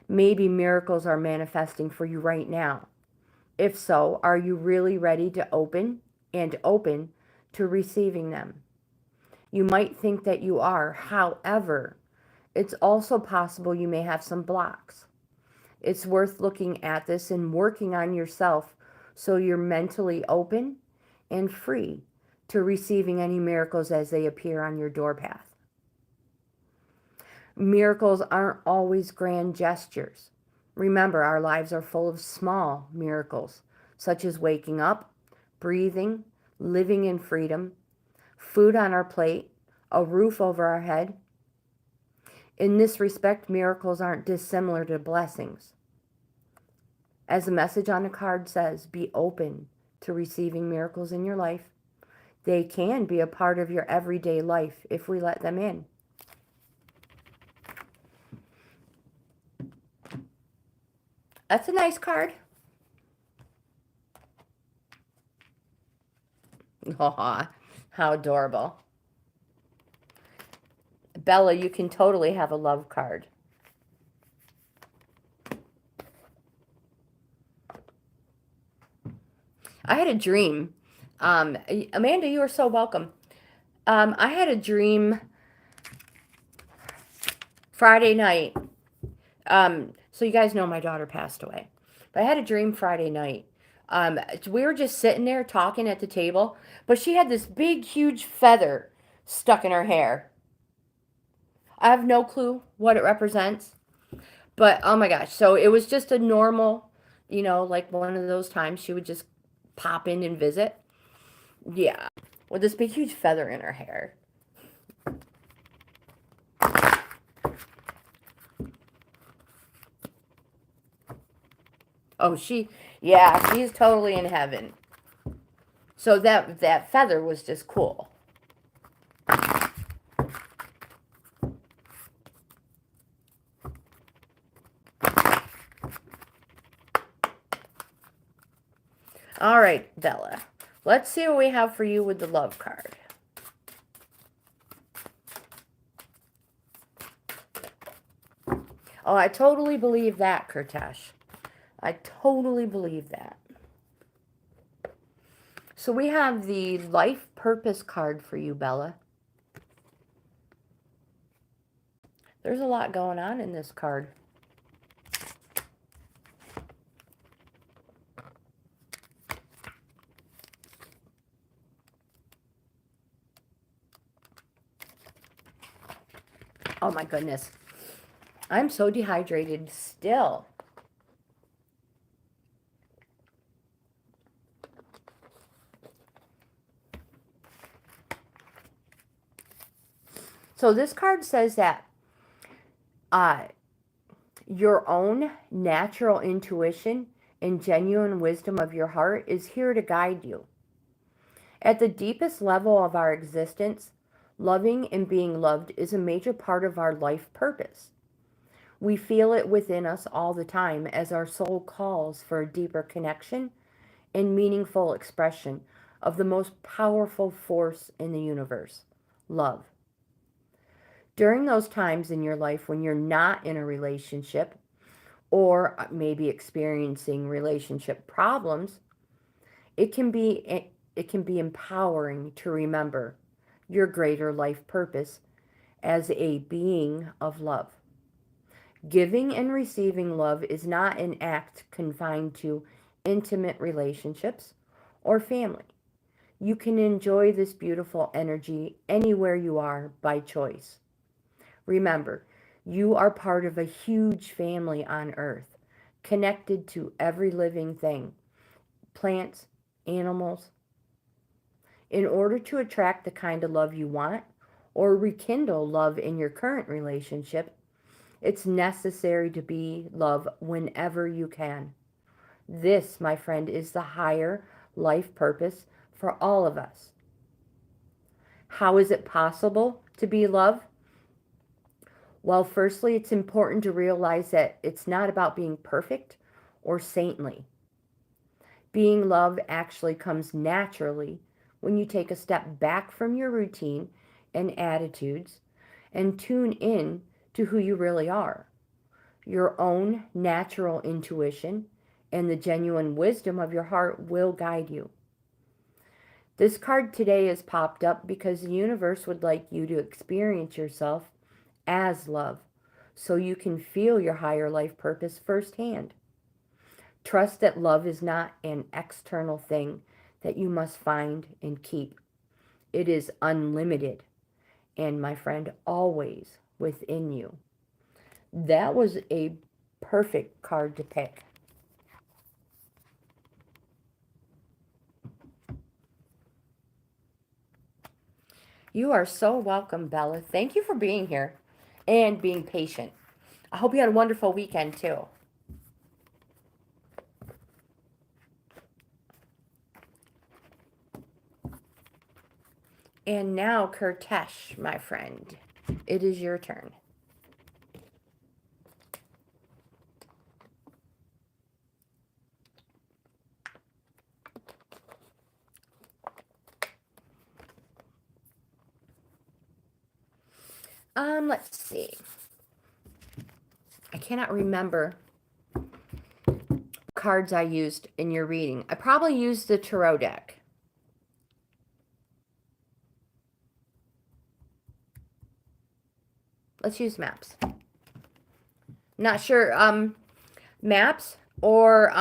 Maybe miracles are manifesting for you right now. If so, are you really ready to open to receiving them? You might think that you are. However, it's also possible you may have some blocks. It's worth looking at this and working on yourself so you're mentally open and free to receiving any miracles as they appear on your doorpath. Miracles aren't always grand gestures. Remember, our lives are full of small miracles, such as waking up, breathing, living in freedom, food on our plate, a roof over our head. In this respect, miracles aren't dissimilar to blessings. As the message on the card says, be open to receiving miracles in your life. They can be a part of your everyday life if we let them in. That's a nice card. Aw, how adorable. Bella, you can totally have a love card. I had a dream. Amanda, you are so welcome. I had a dream Friday night. So you guys know my daughter passed away. But I had a dream Friday night. We were just sitting there talking at the table, but she had this big, huge feather stuck in her hair. I have no clue what it represents, but oh my gosh. So it was just a normal, like one of those times she would just pop in and visit. Yeah, with this big, huge feather in her hair. Oh, she's totally in heaven. So that feather was just cool. All right, Bella. Let's see what we have for you with the love card. Oh, I totally believe that, Kurtesh. I totally believe that. So we have the life purpose card for you, Bella. There's a lot going on in this card. Oh my goodness. I'm so dehydrated still. So this card says that your own natural intuition and genuine wisdom of your heart is here to guide you. At the deepest level of our existence, loving and being loved is a major part of our life purpose. We feel it within us all the time as our soul calls for a deeper connection and meaningful expression of the most powerful force in the universe, love. During those times in your life when you're not in a relationship or maybe experiencing relationship problems, It can be empowering to remember your greater life purpose as a being of love. Giving and receiving love is not an act confined to intimate relationships or family. You can enjoy this beautiful energy anywhere you are by choice. Remember, you are part of a huge family on earth, connected to every living thing, plants, animals. In order to attract the kind of love you want or rekindle love in your current relationship, it's necessary to be love whenever you can. This, my friend, is the higher life purpose for all of us. How is it possible to be love? Well, firstly, it's important to realize that it's not about being perfect or saintly. Being love actually comes naturally when you take a step back from your routine and attitudes and tune in to who you really are. Your own natural intuition and the genuine wisdom of your heart will guide you. This card today is popped up because the universe would like you to experience yourself as love so you can feel your higher life purpose firsthand. Trust that love is not an external thing that you must find and keep. It is unlimited and, my friend, always within you. That was a perfect card to pick. You are so welcome, Bella. Thank you for being here and being patient. I hope you had a wonderful weekend, too. And now, Kurtesh, my friend, it is your turn. Let's see. I cannot remember cards I used in your reading. I probably used the tarot deck. Let's use maps. Not sure, maps or,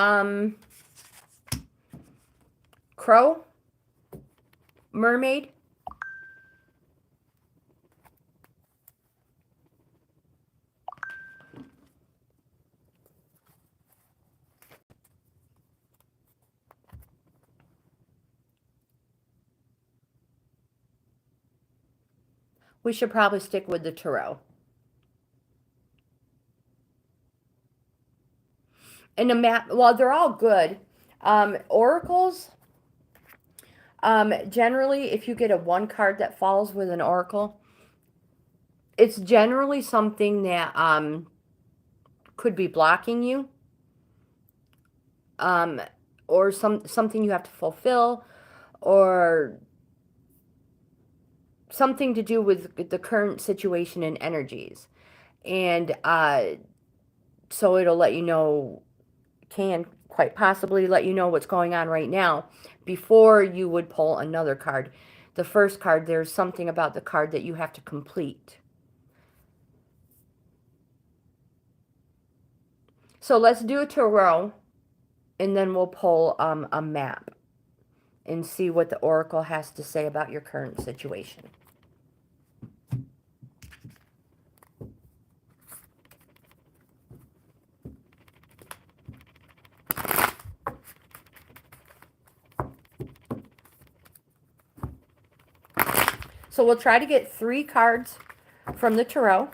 crow, mermaid. We should probably stick with the tarot. And the map, well, they're all good. Oracles, generally, if you get a one card that falls with an oracle, it's generally something that could be blocking you, or something you have to fulfill, or something to do with the current situation and energies. And so it'll let you know, can quite possibly let you know what's going on right now before you would pull another card. The first card, there's something about the card that you have to complete. So let's do a tarot, and then we'll pull a map and see what the oracle has to say about your current situation. So we'll try to get 3 cards from the tarot,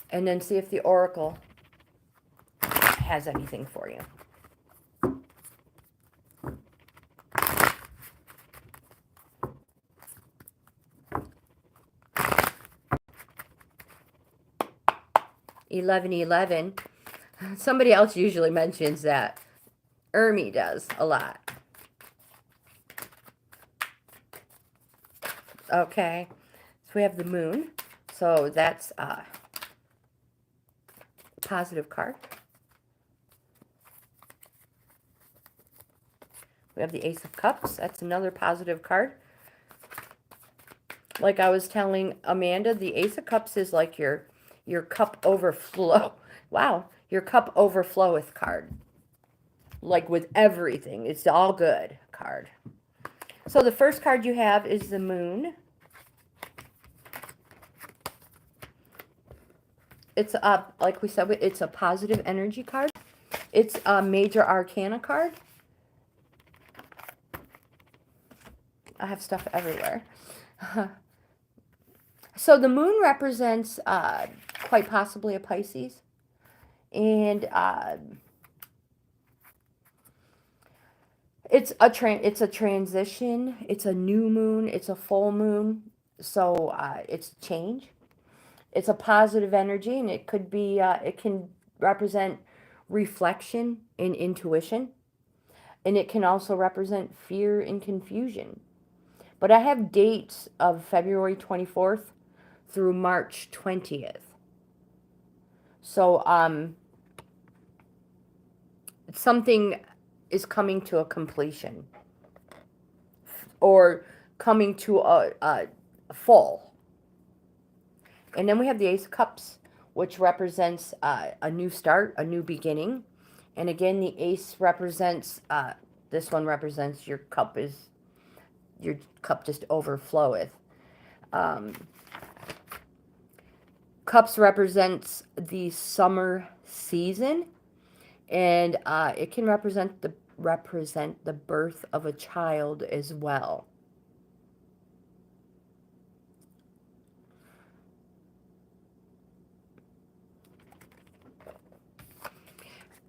and then see if the oracle has anything for you. $11.11. Somebody else usually mentions that. Ermi does a lot. Okay, so we have the moon. So that's a positive card. We have the Ace of Cups. That's another positive card. Like I was telling Amanda, the Ace of Cups is like your cup overflow. Wow, your cup overfloweth card. Like with everything. It's all good card. So the first card you have is the Moon. It's like we said, it's a positive energy card. It's a major arcana card. I have stuff everywhere. So the Moon represents quite possibly a Pisces. And it's a transition. It's a new moon. It's a full moon. So it's change. It's a positive energy, and it could be, it can represent reflection and intuition. And it can also represent fear and confusion. But I have dates of February 24th through March 20th. So something is coming to a completion. Or coming to a full. And then we have the Ace of Cups, which represents a new start, a new beginning. And again, the Ace represents, this one represents your cup just overfloweth. Cups represents the summer season. And it can represent the birth of a child as well.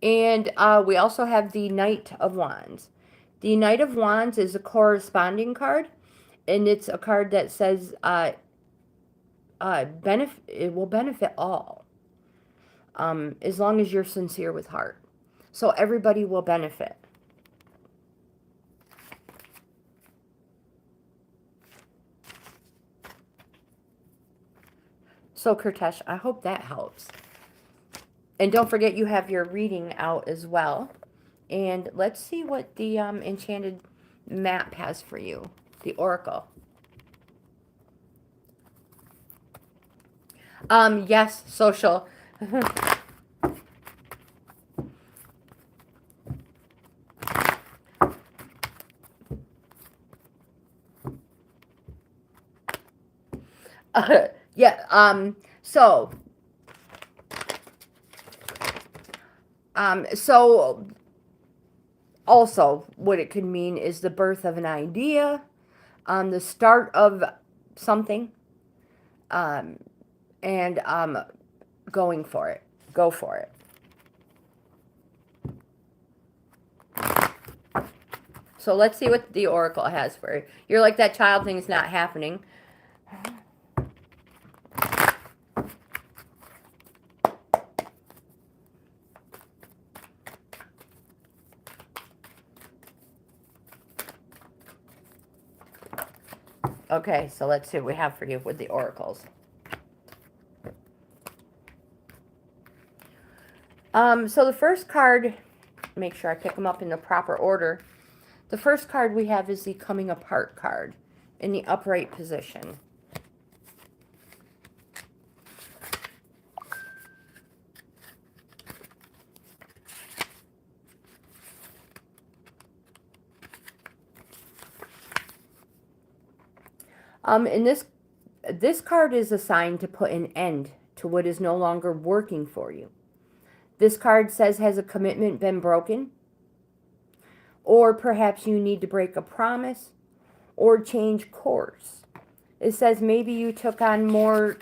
And we also have the Knight of Wands. The Knight of Wands is a corresponding card, and it's a card that says it will benefit all, as long as you're sincere with heart. So everybody will benefit. So Kurtesh, I hope that helps. And don't forget you have your reading out as well. And let's see what the Enchanted Map has for you. The Oracle. Yes, social. Yeah, so also what it could mean is the birth of an idea, the start of something, and going for it. Go for it. So let's see what the Oracle has for you. You're like, that child thing is not happening. Okay, so let's see what we have for you with the oracles. So the first card, make sure I pick them up in the proper order. The first card we have is the Coming Apart card in the upright position. And this card is assigned to put an end to what is no longer working for you. This card says, has a commitment been broken? Or perhaps you need to break a promise or change course. It says maybe you took on more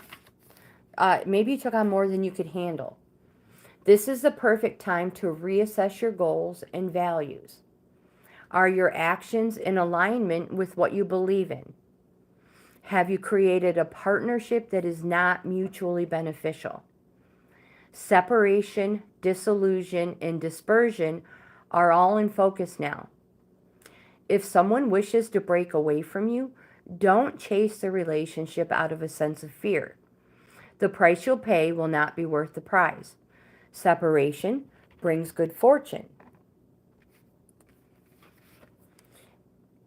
than you could handle. This is the perfect time to reassess your goals and values. Are your actions in alignment with what you believe in? Have you created a partnership that is not mutually beneficial? Separation, disillusion, and dispersion are all in focus now. If someone wishes to break away from you, don't chase the relationship out of a sense of fear. The price you'll pay will not be worth the prize. Separation brings good fortune.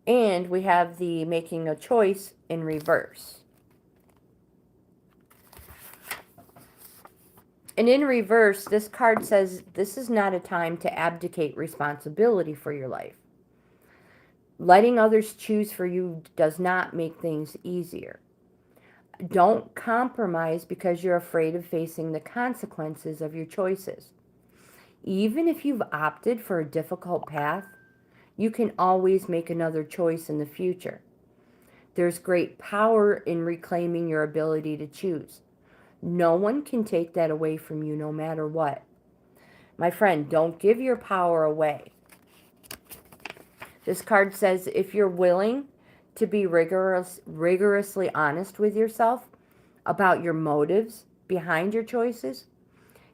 And we have the making a choice in reverse. And in reverse, this card says this is not a time to abdicate responsibility for your life. Letting others choose for you does not make things easier. Don't compromise because you're afraid of facing the consequences of your choices. Even if you've opted for a difficult path, you can always make another choice in the future. There's great power in reclaiming your ability to choose. No one can take that away from you no matter what. My friend, don't give your power away. This card says if you're willing to be rigorously honest with yourself about your motives behind your choices,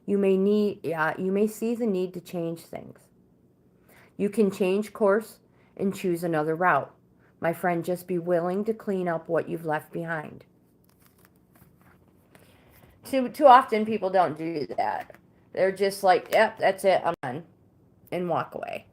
you may see the need to change things. You can change course and choose another route. My friend, just be willing to clean up what you've left behind. Too often people don't do that. They're just like, yep, that's it, I'm done, and walk away.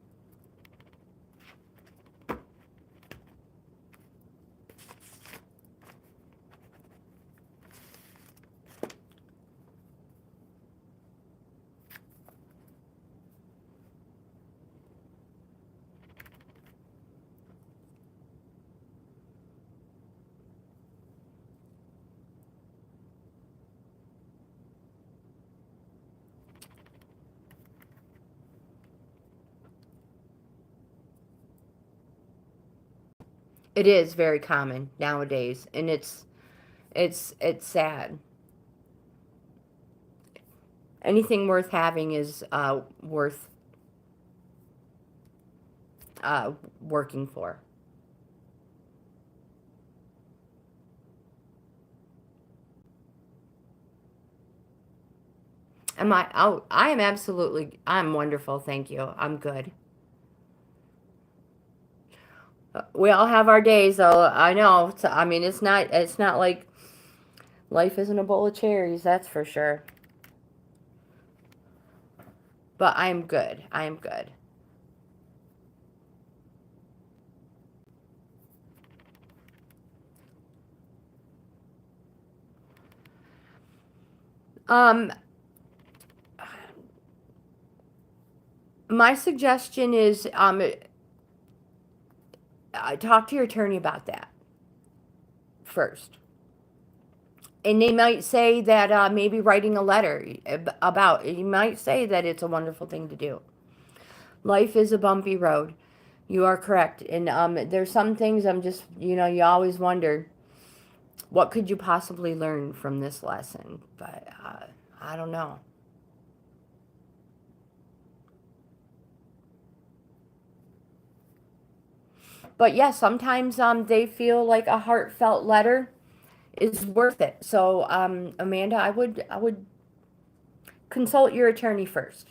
It is very common nowadays, and it's sad. Anything worth having is worth working for. Am I? Oh, I am absolutely. I'm wonderful. Thank you. I'm good. We all have our days, though. I know. I mean, it's not. It's not like life isn't a bowl of cherries. That's for sure. But I am good. I am good. Um, my suggestion is talk to your attorney about that first. And they might say that maybe writing a letter about, you might say that it's a wonderful thing to do. Life is a bumpy road. You are correct. And there's some things I'm just, you always wonder, what could you possibly learn from this lesson? But I don't know. But yeah, sometimes they feel like a heartfelt letter is worth it. So Amanda, I would consult your attorney first.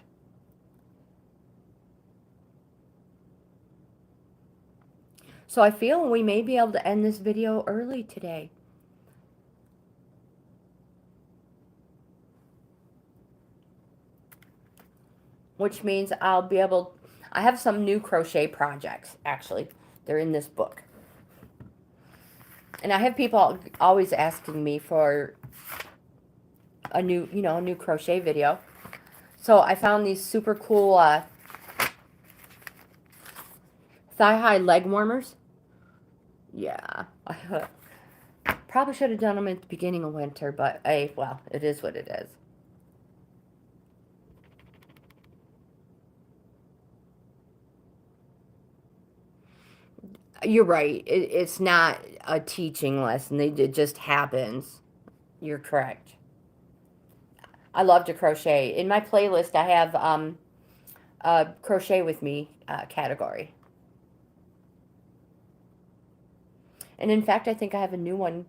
So I feel we may be able to end this video early today. Which means I'll be able, I have some new crochet projects, actually. They're in this book. And I have people always asking me for a new crochet video. So I found these super cool thigh-high leg warmers. Yeah. Probably should have done them at the beginning of winter, but hey, well, it is what it is. You're right. It's not a teaching lesson. It just happens. You're correct. I love to crochet. In my playlist, I have a crochet with me category. And in fact, I think I have a new one,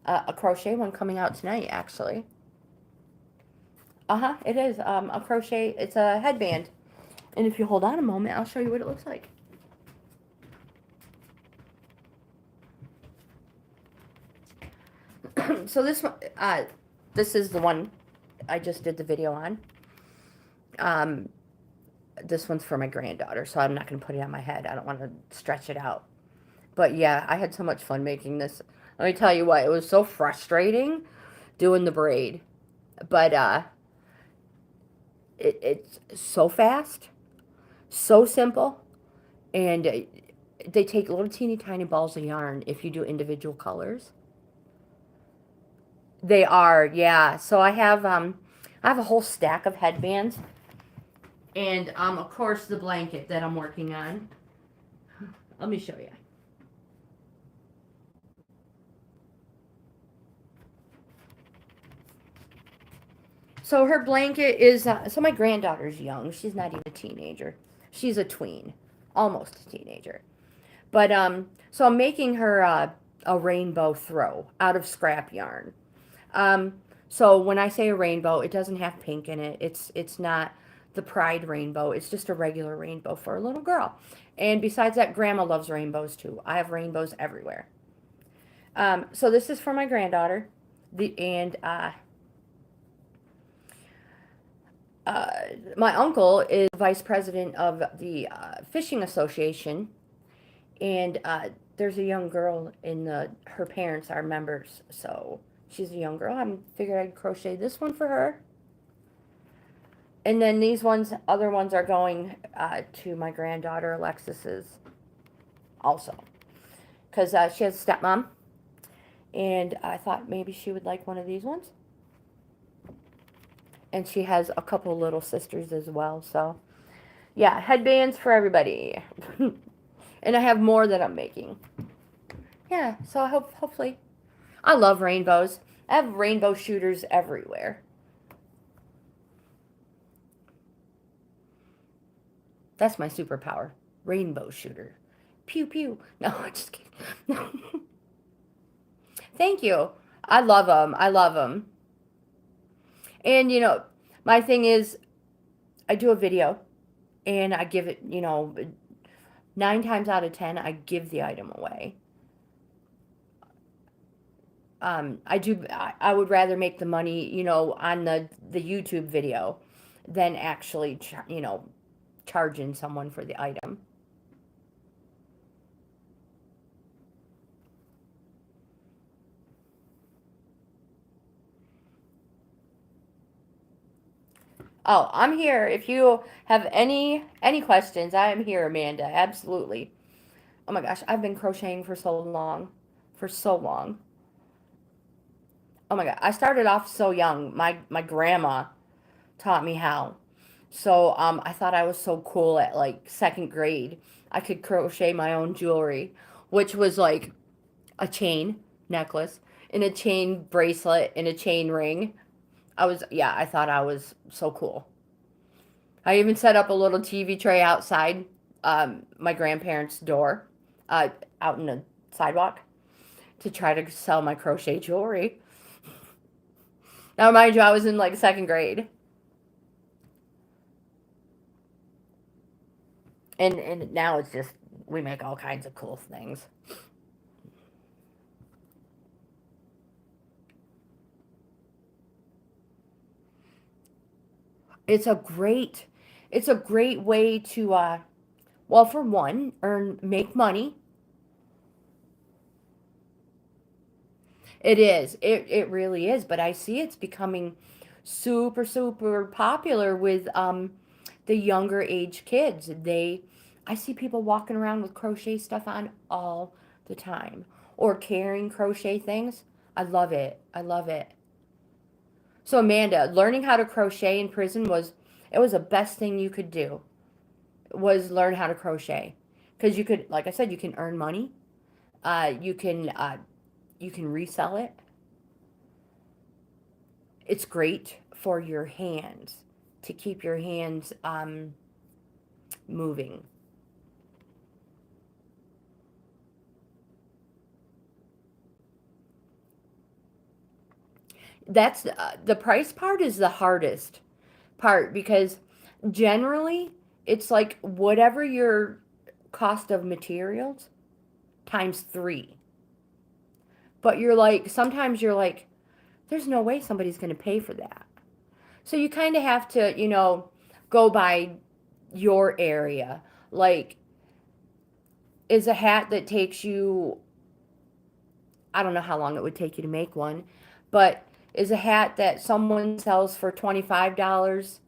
a crochet one coming out tonight, actually. Uh-huh, it is a crochet. It's a headband. And if you hold on a moment, I'll show you what it looks like. So this one, this is the one I just did the video on. This one's for my granddaughter, so I'm not going to put it on my head. I don't want to stretch it out. But yeah, I had so much fun making this. Let me tell you what, it was so frustrating doing the braid. But it's so fast, so simple, and they take little teeny tiny balls of yarn if you do individual colors. They are, yeah. So I have a whole stack of headbands, and of course the blanket that I'm working on. Let me show you. So her blanket is so my granddaughter's young. She's not even a teenager. She's a tween, almost a teenager. But so I'm making her a rainbow throw out of scrap yarn. Um, so when I say a rainbow, it doesn't have pink in it. It's not the pride rainbow. It's just a regular rainbow for a little girl. And besides that, Grandma loves rainbows too. I have rainbows everywhere. So this is for my granddaughter, and uh, my uncle is vice president of the fishing association, and there's a young girl in the her parents are members, so she's a young girl. I figured I'd crochet this one for her, and then these ones, other ones, are going to my granddaughter Alexis's also, because she has a stepmom, and I thought maybe she would like one of these ones, and she has a couple little sisters as well. So yeah, headbands for everybody. And I have more that I'm making. Yeah, so I hopefully I love rainbows. I have rainbow shooters everywhere. That's my superpower. Rainbow shooter. Pew pew. No, I'm just kidding. No. Thank you. I love them. I love them. And my thing is I do a video and I give it, 9 times out of 10 I give the item away. I would rather make the money, on the YouTube video than actually, charging someone for the item. Oh, I'm here. If you have any questions, I am here, Amanda. Absolutely. Oh my gosh, I've been crocheting for so long. For so long. Oh my god, I started off so young. My grandma taught me how. So I thought I was so cool at like second grade. I could crochet my own jewelry, which was like a chain necklace and a chain bracelet and a chain ring. Yeah, I thought I was so cool. I even set up a little TV tray outside my grandparents' door, uh, out in the sidewalk, to try to sell my crochet jewelry. Now, mind you, I was in like second grade. And now it's just, we make all kinds of cool things. It's a great, it's a great way to, well, for one, make money. It is. It really is. But I see it's becoming super, super popular with the younger age kids. I see people walking around with crochet stuff on all the time or carrying crochet things. I love it. I love it. So Amanda, learning how to crochet in prison it was the best thing you could do, was learn how to crochet. Because you could, like I said, you can earn money. You can resell it. It's great for your hands, to keep your hands moving. That's the price part is the hardest part, because generally it's like whatever your cost of materials times 3. But sometimes you're like, there's no way somebody's going to pay for that. So you kind of have to, go by your area. Like, is a hat that takes you, I don't know how long it would take you to make one, but is a hat that someone sells for $25.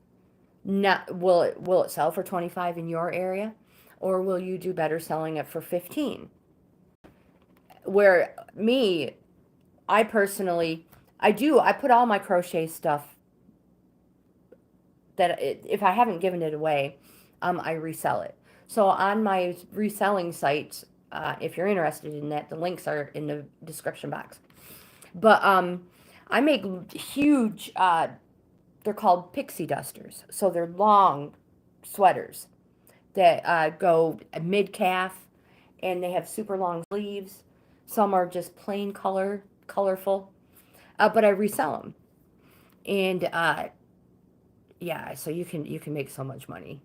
Not will it sell for 25 in your area, or will you do better selling it for 15? Where me, I personally, I put all my crochet stuff that if I haven't given it away, I resell it. So on my reselling sites, if you're interested in that, the links are in the description box. But I make huge. They're called pixie dusters. So they're long sweaters that go mid calf, and they have super long sleeves. Some are just plain colorful. But I resell them, and yeah, so you can make so much money.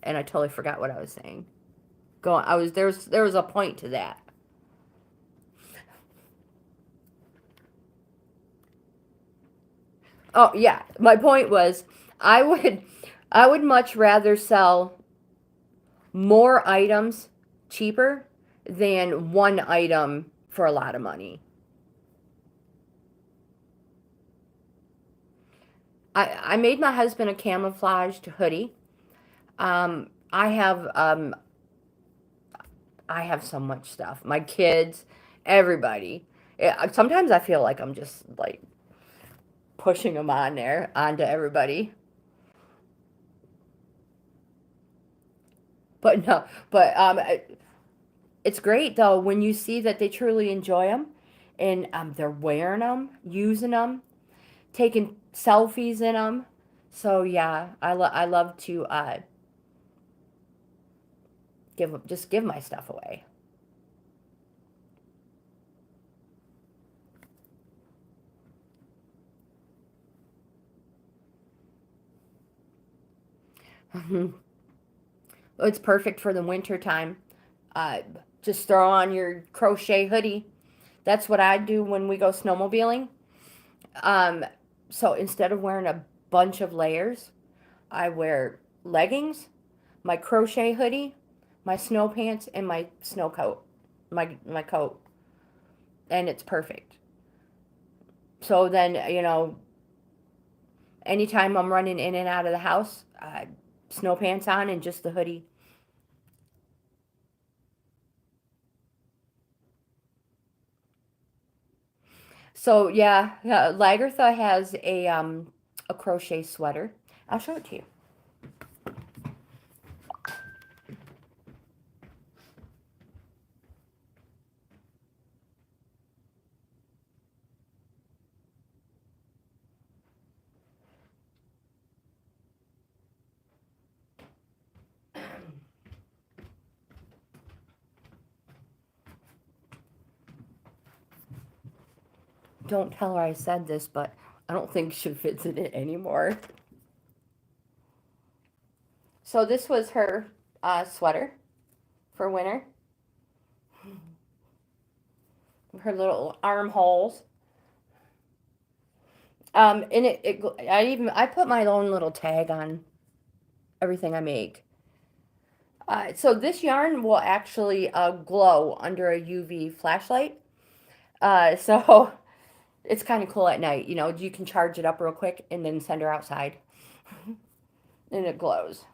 And I totally forgot what I was saying. Go on. There was a point to that. Oh yeah, my point was I would I would much rather sell more items cheaper than one item for a lot of money. I made my husband a camouflaged hoodie. Um, I have um, I have so much stuff. My kids, everybody. Sometimes I feel like I'm just like pushing them on there onto everybody. But no, but it's great though when you see that they truly enjoy them, and they're wearing them, using them, taking selfies in them. So yeah, I love to give my stuff away. It's perfect for the winter time. Uh, just throw on your crochet hoodie. That's what I do when we go snowmobiling. Um, so instead of wearing a bunch of layers, I wear leggings, my crochet hoodie, my snow pants, and my snow coat, my coat, and it's perfect. So then anytime I'm running in and out of the house, snow pants on and just the hoodie. So yeah, Lagertha has a crochet sweater. I'll show it to you. Don't tell her I said this, but I don't think she fits in it anymore. So this was her sweater for winter. Her little armholes. And I put my own little tag on everything I make. So this yarn will actually glow under a UV flashlight. So it's kind of cool at night. You can charge it up real quick and then send her outside, and it glows.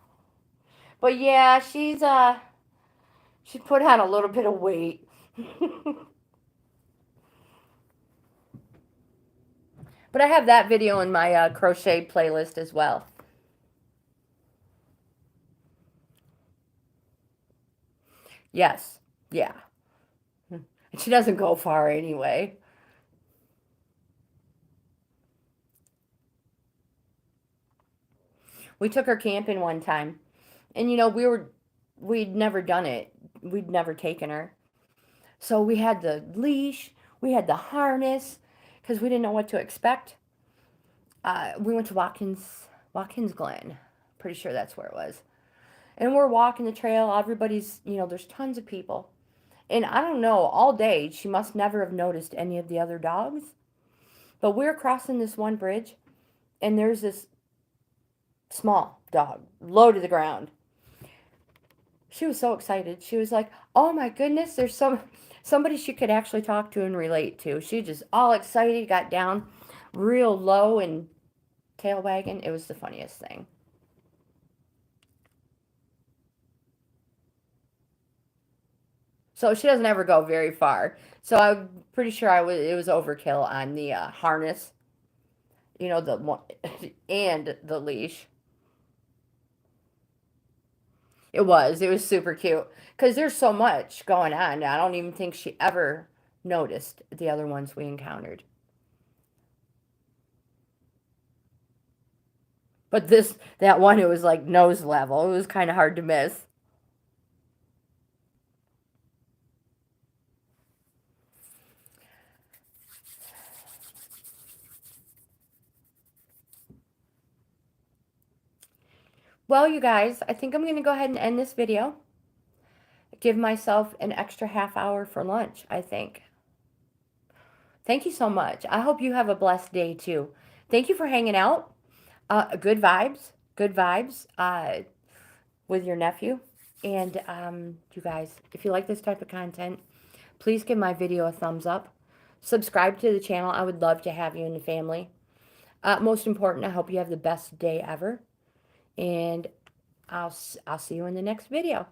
But yeah, she put on a little bit of weight. But I have that video in my crochet playlist as well. Yes, yeah. And she doesn't go far anyway. We took her camping one time, and we'd never done it. We'd never taken her. So we had the leash, we had the harness, because we didn't know what to expect. We went to Watkins Glen. Pretty sure that's where it was. And we're walking the trail. Everybody's, there's tons of people. And I don't know, all day, she must never have noticed any of the other dogs. But we're crossing this one bridge, and there's this small dog, low to the ground. She was so excited. She was like, "Oh my goodness, there's somebody she could actually talk to and relate to." She just all excited, got down real low and tail wagging. It was the funniest thing. So she doesn't ever go very far. So I'm pretty sure it was overkill on the harness, the one and the leash. It was super cute because there's so much going on. I don't even think she ever noticed the other ones we encountered. But that one, it was like nose level. It was kind of hard to miss. Well, you guys, I think I'm going to go ahead and end this video. Give myself an extra half hour for lunch, I think. Thank you so much. I hope you have a blessed day too. Thank you for hanging out. Good vibes with your nephew. And you guys, if you like this type of content, please give my video a thumbs up. Subscribe to the channel. I would love to have you in the family. Most important, I hope you have the best day ever. And I'll see you in the next video.